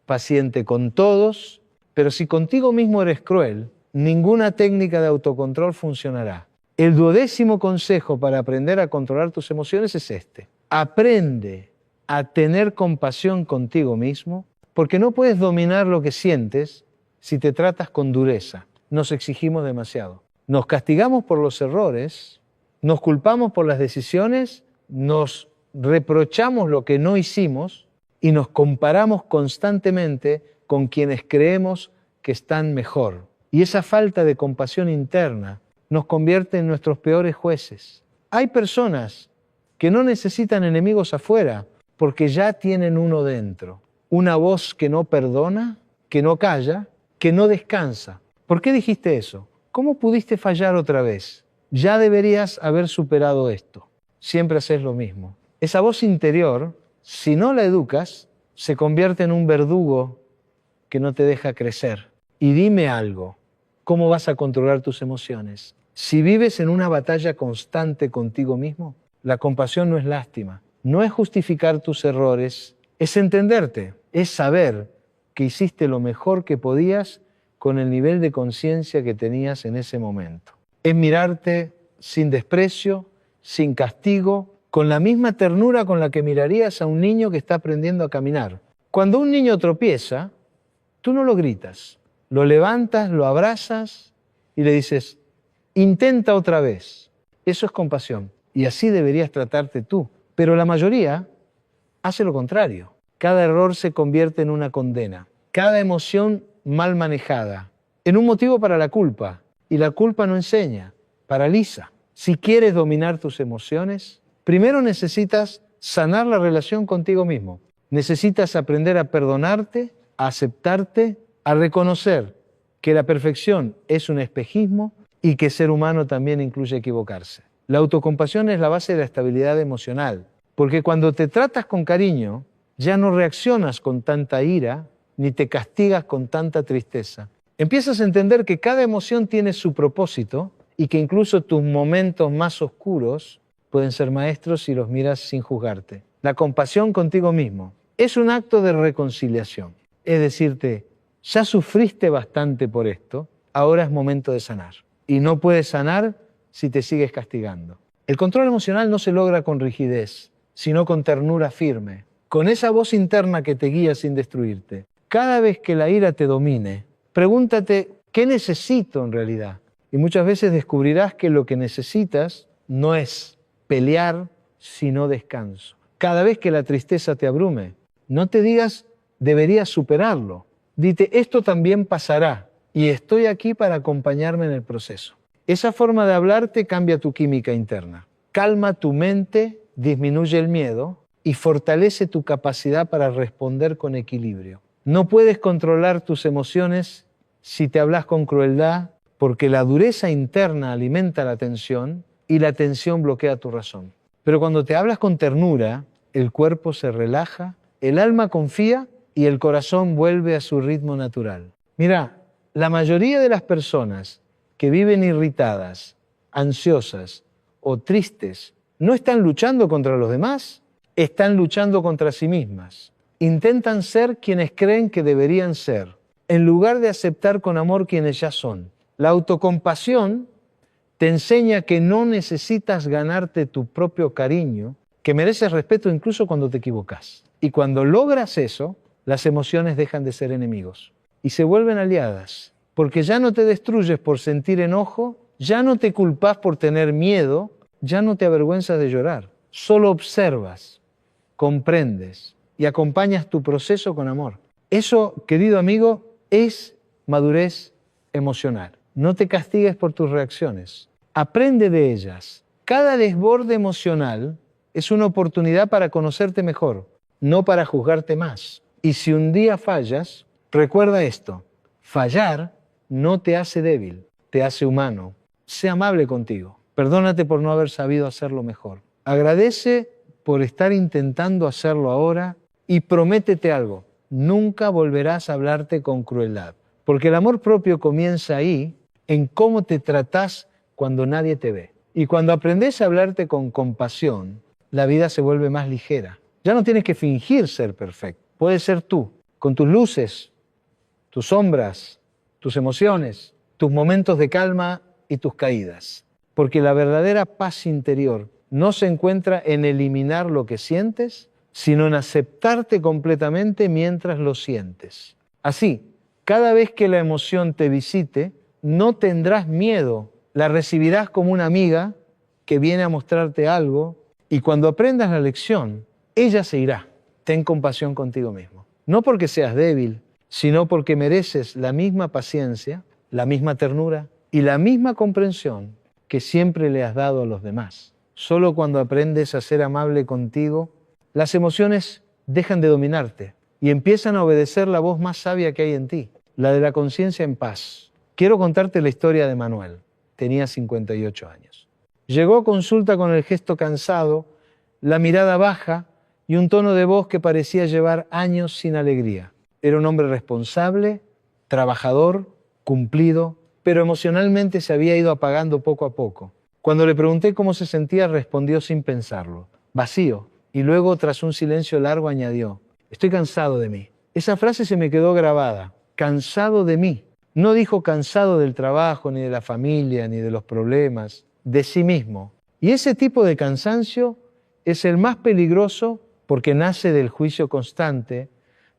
paciente con todos, pero si contigo mismo eres cruel, ninguna técnica de autocontrol funcionará. El 12º consejo para aprender a controlar tus emociones es este. Aprende a tener compasión contigo mismo, porque no puedes dominar lo que sientes si te tratas con dureza. Nos exigimos demasiado. Nos castigamos por los errores, nos culpamos por las decisiones, nos reprochamos lo que no hicimos y nos comparamos constantemente con quienes creemos que están mejor. Y esa falta de compasión interna nos convierte en nuestros peores jueces. Hay personas que no necesitan enemigos afuera porque ya tienen uno dentro. Una voz que no perdona, que no calla, que no descansa. ¿Por qué dijiste eso? ¿Cómo pudiste fallar otra vez? Ya deberías haber superado esto. Siempre haces lo mismo. Esa voz interior, si no la educas, se convierte en un verdugo que no te deja crecer. Y dime algo, ¿cómo vas a controlar tus emociones? Si vives en una batalla constante contigo mismo, la compasión no es lástima, no es justificar tus errores, es entenderte, es saber que hiciste lo mejor que podías con el nivel de conciencia que tenías en ese momento. Es mirarte sin desprecio, sin castigo, con la misma ternura con la que mirarías a un niño que está aprendiendo a caminar. Cuando un niño tropieza, tú no lo gritas, lo levantas, lo abrazas y le dices, intenta otra vez. Eso es compasión. Y así deberías tratarte tú. Pero la mayoría hace lo contrario. Cada error se convierte en una condena. Cada emoción mal manejada en un motivo para la culpa. Y la culpa no enseña, paraliza. Si quieres dominar tus emociones, primero necesitas sanar la relación contigo mismo. Necesitas aprender a perdonarte, a aceptarte, a reconocer que la perfección es un espejismo y que ser humano también incluye equivocarse. La autocompasión es la base de la estabilidad emocional, porque cuando te tratas con cariño, ya no reaccionas con tanta ira, ni te castigas con tanta tristeza. Empiezas a entender que cada emoción tiene su propósito y que incluso tus momentos más oscuros pueden ser maestros si los miras sin juzgarte. La compasión contigo mismo es un acto de reconciliación. Es decirte, ya sufriste bastante por esto, ahora es momento de sanar. Y no puedes sanar si te sigues castigando. El control emocional no se logra con rigidez, sino con ternura firme, con esa voz interna que te guía sin destruirte. Cada vez que la ira te domine, pregúntate, ¿qué necesito en realidad? Y muchas veces descubrirás que lo que necesitas no es pelear, sino descanso. Cada vez que la tristeza te abrume, no te digas, deberías superarlo. Dite, esto también pasará y estoy aquí para acompañarme en el proceso. Esa forma de hablarte cambia tu química interna. Calma tu mente, disminuye el miedo y fortalece tu capacidad para responder con equilibrio. No puedes controlar tus emociones si te hablas con crueldad, porque la dureza interna alimenta la tensión y la tensión bloquea tu razón. Pero cuando te hablas con ternura, el cuerpo se relaja, el alma confía y el corazón vuelve a su ritmo natural. Mira, la mayoría de las personas que viven irritadas, ansiosas o tristes no están luchando contra los demás, están luchando contra sí mismas. Intentan ser quienes creen que deberían ser, en lugar de aceptar con amor quienes ya son. La autocompasión te enseña que no necesitas ganarte tu propio cariño, que mereces respeto incluso cuando te equivocas. Y cuando logras eso, las emociones dejan de ser enemigos y se vuelven aliadas, porque ya no te destruyes por sentir enojo, ya no te culpas por tener miedo, ya no te avergüenzas de llorar. Solo observas, comprendes y acompañas tu proceso con amor. Eso, querido amigo, es madurez emocional. No te castigues por tus reacciones. Aprende de ellas. Cada desborde emocional es una oportunidad para conocerte mejor, no para juzgarte más. Y si un día fallas, recuerda esto. Fallar no te hace débil, te hace humano. Sé amable contigo. Perdónate por no haber sabido hacerlo mejor. Agradece por estar intentando hacerlo ahora y prométete algo. Nunca volverás a hablarte con crueldad. Porque el amor propio comienza ahí, en cómo te tratás cuando nadie te ve. Y cuando aprendes a hablarte con compasión, la vida se vuelve más ligera. Ya no tienes que fingir ser perfecto. Puedes ser tú, con tus luces, tus sombras, tus emociones, tus momentos de calma y tus caídas. Porque la verdadera paz interior no se encuentra en eliminar lo que sientes, sino en aceptarte completamente mientras lo sientes. Así, cada vez que la emoción te visite, no tendrás miedo, la recibirás como una amiga que viene a mostrarte algo, y cuando aprendas la lección, ella se irá. Ten compasión contigo mismo. No porque seas débil, sino porque mereces la misma paciencia, la misma ternura y la misma comprensión que siempre le has dado a los demás. Solo cuando aprendes a ser amable contigo, las emociones dejan de dominarte y empiezan a obedecer la voz más sabia que hay en ti, la de la conciencia en paz. Quiero contarte la historia de Manuel. Tenía 58 años. Llegó a consulta con el gesto cansado, la mirada baja y un tono de voz que parecía llevar años sin alegría. Era un hombre responsable, trabajador, cumplido, pero emocionalmente se había ido apagando poco a poco. Cuando le pregunté cómo se sentía, respondió sin pensarlo: vacío. Y luego, tras un silencio largo, añadió: estoy cansado de mí. Esa frase se me quedó grabada. Cansado de mí. No dijo cansado del trabajo, ni de la familia, ni de los problemas, de sí mismo. Y ese tipo de cansancio es el más peligroso porque nace del juicio constante,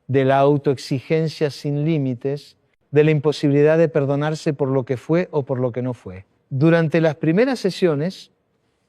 de la autoexigencia sin límites, de la imposibilidad de perdonarse por lo que fue o por lo que no fue. Durante las primeras sesiones,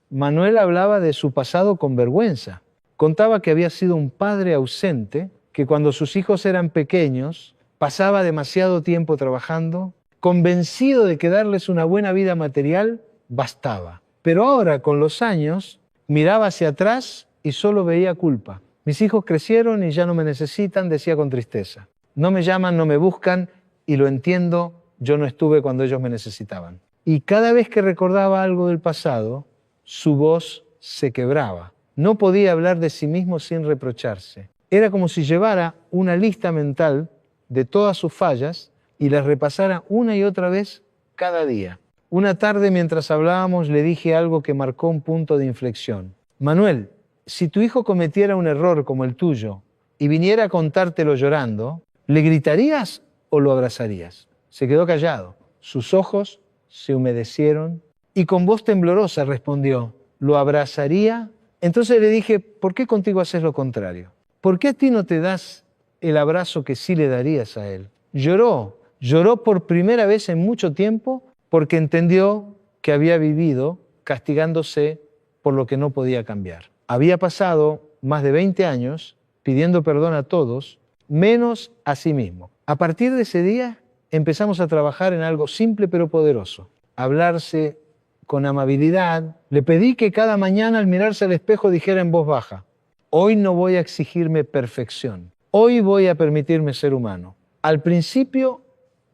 Manuel hablaba de su pasado con vergüenza. Contaba que había sido un padre ausente, que cuando sus hijos eran pequeños, pasaba demasiado tiempo trabajando, convencido de que darles una buena vida material bastaba. Pero ahora, con los años, miraba hacia atrás y solo veía culpa. Mis hijos crecieron y ya no me necesitan, decía con tristeza. No me llaman, no me buscan, y lo entiendo, yo no estuve cuando ellos me necesitaban. Y cada vez que recordaba algo del pasado, su voz se quebraba. No podía hablar de sí mismo sin reprocharse. Era como si llevara una lista mental de todas sus fallas y las repasara una y otra vez cada día. Una tarde, mientras hablábamos, le dije algo que marcó un punto de inflexión. Manuel, si tu hijo cometiera un error como el tuyo y viniera a contártelo llorando, ¿le gritarías o lo abrazarías? Se quedó callado. Sus ojos se humedecieron y con voz temblorosa respondió: ¿lo abrazaría? Entonces le dije: ¿por qué contigo haces lo contrario? ¿Por qué a ti no te das el abrazo que sí le darías a él? Lloró por primera vez en mucho tiempo porque entendió que había vivido castigándose por lo que no podía cambiar. Había pasado más de 20 años pidiendo perdón a todos, menos a sí mismo. A partir de ese día empezamos a trabajar en algo simple pero poderoso: hablarse con amabilidad. Le pedí que cada mañana al mirarse al espejo dijera en voz baja: hoy no voy a exigirme perfección, hoy voy a permitirme ser humano. Al principio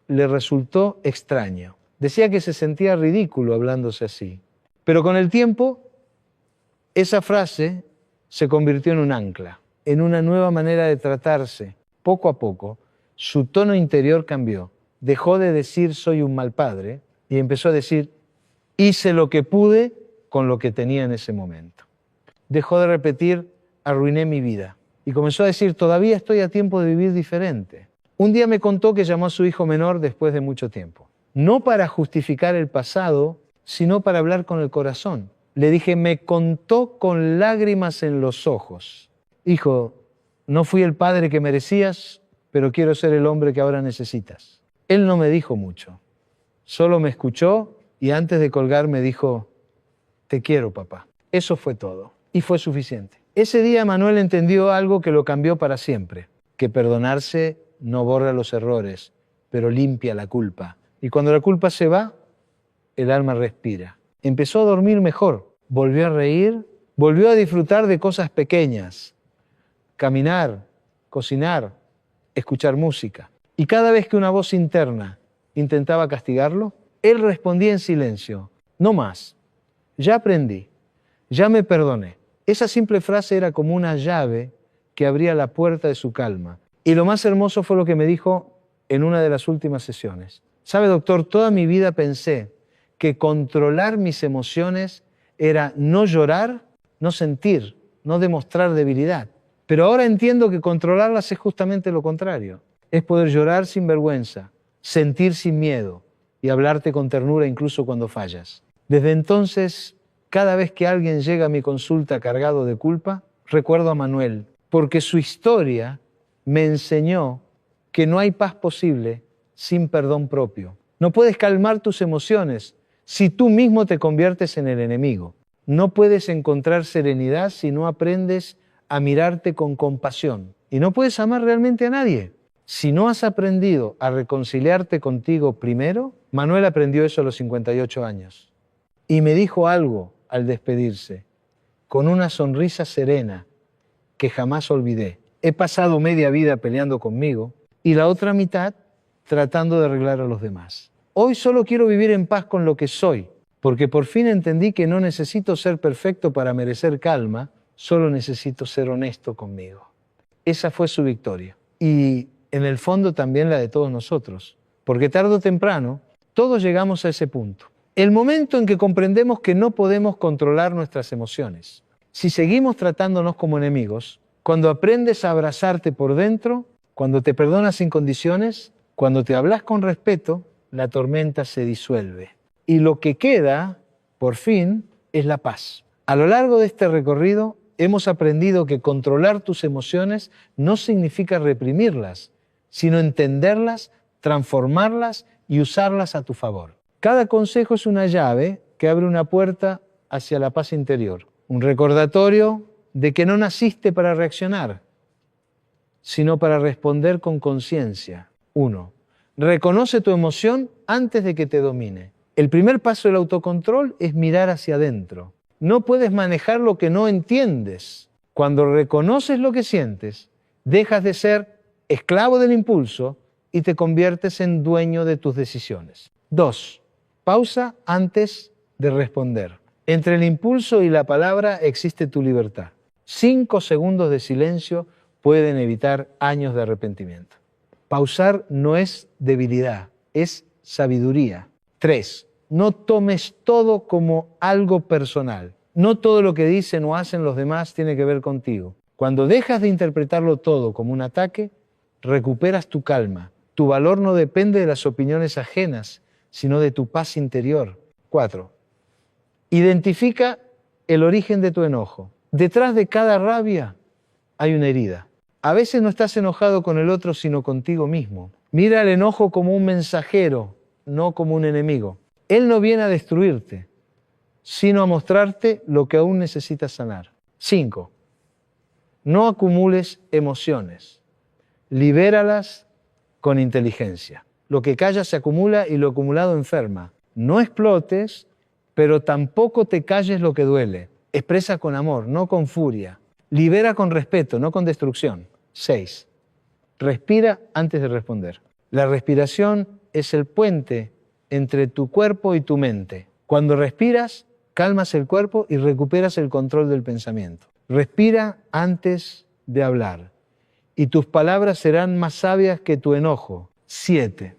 le resultó extraño. Decía que se sentía ridículo hablándose así. Pero con el tiempo, esa frase se convirtió en un ancla, en una nueva manera de tratarse. Poco a poco, su tono interior cambió. Dejó de decir soy un mal padre y empezó a decir hice lo que pude con lo que tenía en ese momento. Dejó de repetir arruiné mi vida y comenzó a decir todavía estoy a tiempo de vivir diferente. Un día me contó que llamó a su hijo menor después de mucho tiempo. No para justificar el pasado, sino para hablar con el corazón. Le dije, me contó con lágrimas en los ojos: hijo, no fui el padre que merecías, pero quiero ser el hombre que ahora necesitas. Él no me dijo mucho, solo me escuchó y antes de colgar me dijo: te quiero, papá. Eso fue todo y fue suficiente. Ese día Manuel entendió algo que lo cambió para siempre, que perdonarse no borra los errores, pero limpia la culpa. Y cuando la culpa se va, el alma respira. Empezó a dormir mejor, volvió a reír, volvió a disfrutar de cosas pequeñas: caminar, cocinar, escuchar música. Y cada vez que una voz interna intentaba castigarlo, él respondía en silencio: no más, ya aprendí, ya me perdoné. Esa simple frase era como una llave que abría la puerta de su calma. Y lo más hermoso fue lo que me dijo en una de las últimas sesiones. ¿Sabe, doctor? Toda mi vida pensé que controlar mis emociones era no llorar, no sentir, no demostrar debilidad. Pero ahora entiendo que controlarlas es justamente lo contrario. Es poder llorar sin vergüenza, sentir sin miedo y hablarte con ternura incluso cuando fallas. Desde entonces, cada vez que alguien llega a mi consulta cargado de culpa, recuerdo a Manuel, porque su historia me enseñó que no hay paz posible sin perdón propio. No puedes calmar tus emociones si tú mismo te conviertes en el enemigo. No puedes encontrar serenidad si no aprendes a mirarte con compasión. Y no puedes amar realmente a nadie si no has aprendido a reconciliarte contigo primero. Manuel aprendió eso a los 58 años. Y me dijo algo al despedirse, con una sonrisa serena que jamás olvidé. He pasado media vida peleando conmigo y la otra mitad tratando de arreglar a los demás. Hoy solo quiero vivir en paz con lo que soy, porque por fin entendí que no necesito ser perfecto para merecer calma, solo necesito ser honesto conmigo. Esa fue su victoria. Y en el fondo también la de todos nosotros, porque tarde o temprano todos llegamos a ese punto. El momento en que comprendemos que no podemos controlar nuestras emociones. Si seguimos tratándonos como enemigos, cuando aprendes a abrazarte por dentro, cuando te perdonas sin condiciones, cuando te hablas con respeto, la tormenta se disuelve. Y lo que queda, por fin, es la paz. A lo largo de este recorrido, hemos aprendido que controlar tus emociones no significa reprimirlas, sino entenderlas, transformarlas y usarlas a tu favor. Cada consejo es una llave que abre una puerta hacia la paz interior. Un recordatorio de que no naciste para reaccionar, sino para responder con conciencia. 1. Reconoce tu emoción antes de que te domine. El primer paso del autocontrol es mirar hacia adentro. No puedes manejar lo que no entiendes. Cuando reconoces lo que sientes, dejas de ser esclavo del impulso y te conviertes en dueño de tus decisiones. 2. Pausa antes de responder. Entre el impulso y la palabra existe tu libertad. 5 segundos de silencio pueden evitar años de arrepentimiento. Pausar no es debilidad, es sabiduría. 3. No tomes todo como algo personal. No todo lo que dicen o hacen los demás tiene que ver contigo. Cuando dejas de interpretarlo todo como un ataque, recuperas tu calma. Tu valor no depende de las opiniones ajenas, sino de tu paz interior. 4. Identifica el origen de tu enojo. Detrás de cada rabia hay una herida. A veces no estás enojado con el otro, sino contigo mismo. Mira el enojo como un mensajero, no como un enemigo. Él no viene a destruirte, sino a mostrarte lo que aún necesitas sanar. 5. No acumules emociones. Libéralas con inteligencia. Lo que calla se acumula y lo acumulado enferma. No explotes, pero tampoco te calles lo que duele. Expresa con amor, no con furia. Libera con respeto, no con destrucción. 6. Respira antes de responder. La respiración es el puente entre tu cuerpo y tu mente. Cuando respiras, calmas el cuerpo y recuperas el control del pensamiento. Respira antes de hablar y tus palabras serán más sabias que tu enojo. 7.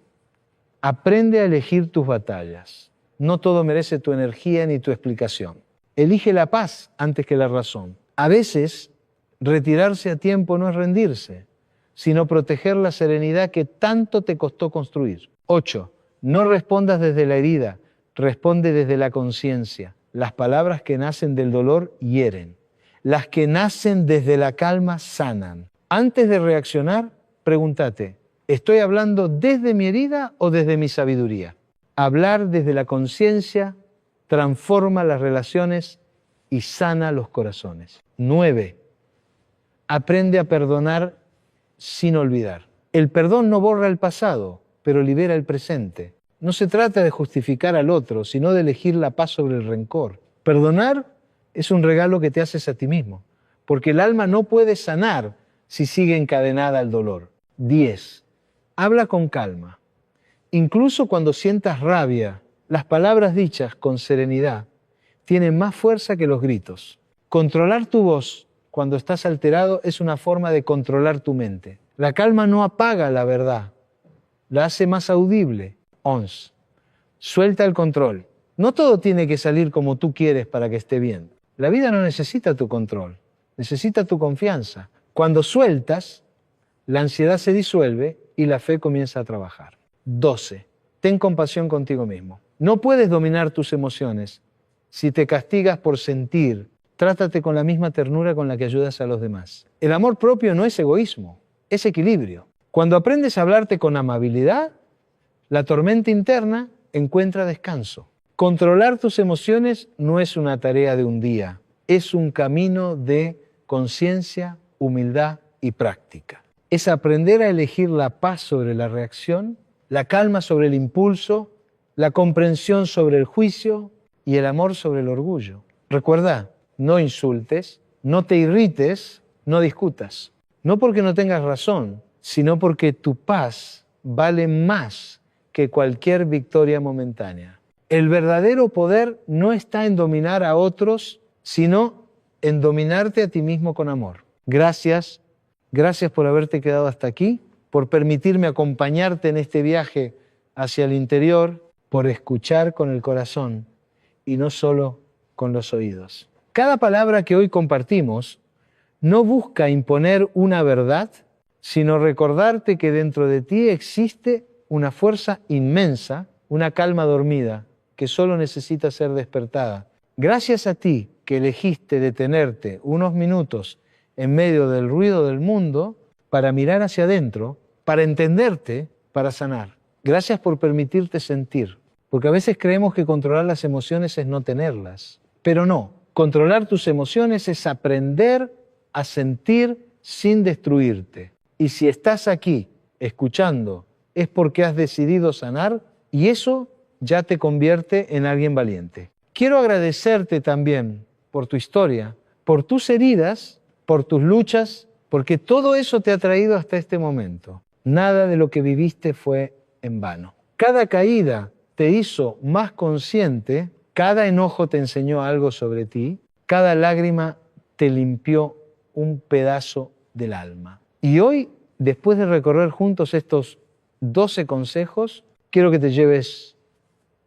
Aprende a elegir tus batallas. No todo merece tu energía ni tu explicación. Elige la paz antes que la razón. A veces, retirarse a tiempo no es rendirse, sino proteger la serenidad que tanto te costó construir. 8. No respondas desde la herida, responde desde la conciencia. Las palabras que nacen del dolor hieren. Las que nacen desde la calma sanan. Antes de reaccionar, pregúntate, ¿estoy hablando desde mi herida o desde mi sabiduría? Hablar desde la conciencia transforma las relaciones y sana los corazones. 9. Aprende a perdonar sin olvidar. El perdón no borra el pasado, pero libera el presente. No se trata de justificar al otro, sino de elegir la paz sobre el rencor. Perdonar es un regalo que te haces a ti mismo, porque el alma no puede sanar si sigue encadenada al dolor. 10. Habla con calma. Incluso cuando sientas rabia, las palabras dichas con serenidad tienen más fuerza que los gritos. Controlar tu voz cuando estás alterado es una forma de controlar tu mente. La calma no apaga la verdad, la hace más audible. 11. Suelta el control. No todo tiene que salir como tú quieres para que esté bien. La vida no necesita tu control, necesita tu confianza. Cuando sueltas, la ansiedad se disuelve y la fe comienza a trabajar. 12. Ten compasión contigo mismo. No puedes dominar tus emociones. Si te castigas por sentir, trátate con la misma ternura con la que ayudas a los demás. El amor propio no es egoísmo, es equilibrio. Cuando aprendes a hablarte con amabilidad, la tormenta interna encuentra descanso. Controlar tus emociones no es una tarea de un día, es un camino de conciencia, humildad y práctica. Es aprender a elegir la paz sobre la reacción, la calma sobre el impulso, la comprensión sobre el juicio y el amor sobre el orgullo. Recuerda, no insultes, no te irrites, no discutas. No porque no tengas razón, sino porque tu paz vale más que cualquier victoria momentánea. El verdadero poder no está en dominar a otros, sino en dominarte a ti mismo con amor. Gracias por haberte quedado hasta aquí, por permitirme acompañarte en este viaje hacia el interior, por escuchar con el corazón y no solo con los oídos. Cada palabra que hoy compartimos no busca imponer una verdad, sino recordarte que dentro de ti existe una fuerza inmensa, una calma dormida, que solo necesita ser despertada. Gracias a ti que elegiste detenerte unos minutos en medio del ruido del mundo para mirar hacia adentro, para entenderte, para sanar. Gracias por permitirte sentir, porque a veces creemos que controlar las emociones es no tenerlas, pero no. Controlar tus emociones es aprender a sentir sin destruirte. Y si estás aquí escuchando, es porque has decidido sanar y eso ya te convierte en alguien valiente. Quiero agradecerte también por tu historia, por tus heridas, por tus luchas, porque todo eso te ha traído hasta este momento. Nada de lo que viviste fue en vano. Cada caída te hizo más consciente, cada enojo te enseñó algo sobre ti, cada lágrima te limpió un pedazo del alma. Y hoy, después de recorrer juntos estos 12 consejos, quiero que te lleves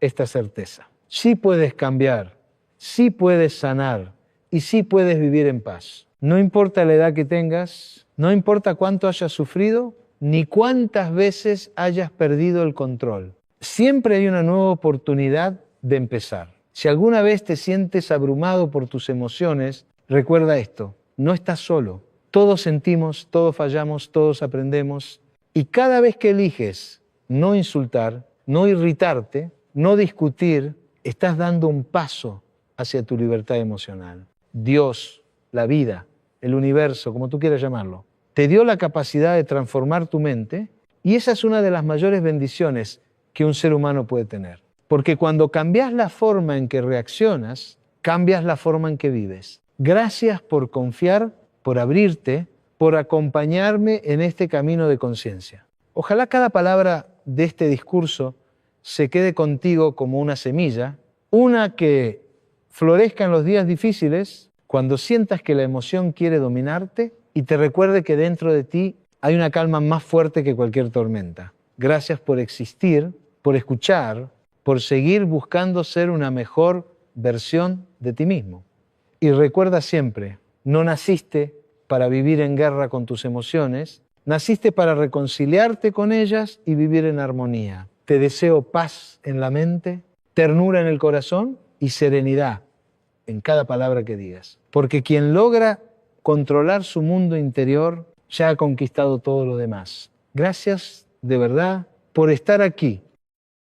esta certeza. Sí puedes cambiar, sí puedes sanar y sí puedes vivir en paz. No importa la edad que tengas, no importa cuánto hayas sufrido, ni cuántas veces hayas perdido el control. Siempre hay una nueva oportunidad de empezar. Si alguna vez te sientes abrumado por tus emociones, recuerda esto, no estás solo. Todos sentimos, todos fallamos, todos aprendemos. Y cada vez que eliges no insultar, no irritarte, no discutir, estás dando un paso hacia tu libertad emocional. Dios, la vida, el universo, como tú quieras llamarlo, te dio la capacidad de transformar tu mente y esa es una de las mayores bendiciones que un ser humano puede tener. Porque cuando cambias la forma en que reaccionas, cambias la forma en que vives. Gracias por confiar, por abrirte, por acompañarme en este camino de conciencia. Ojalá cada palabra de este discurso se quede contigo como una semilla, una que florezca en los días difíciles, cuando sientas que la emoción quiere dominarte y te recuerde que dentro de ti hay una calma más fuerte que cualquier tormenta. Gracias por existir, por escuchar, por seguir buscando ser una mejor versión de ti mismo. Y recuerda siempre, no naciste para vivir en guerra con tus emociones, naciste para reconciliarte con ellas y vivir en armonía. Te deseo paz en la mente, ternura en el corazón y serenidad en cada palabra que digas. Porque quien logra controlar su mundo interior ya ha conquistado todo lo demás. Gracias de verdad por estar aquí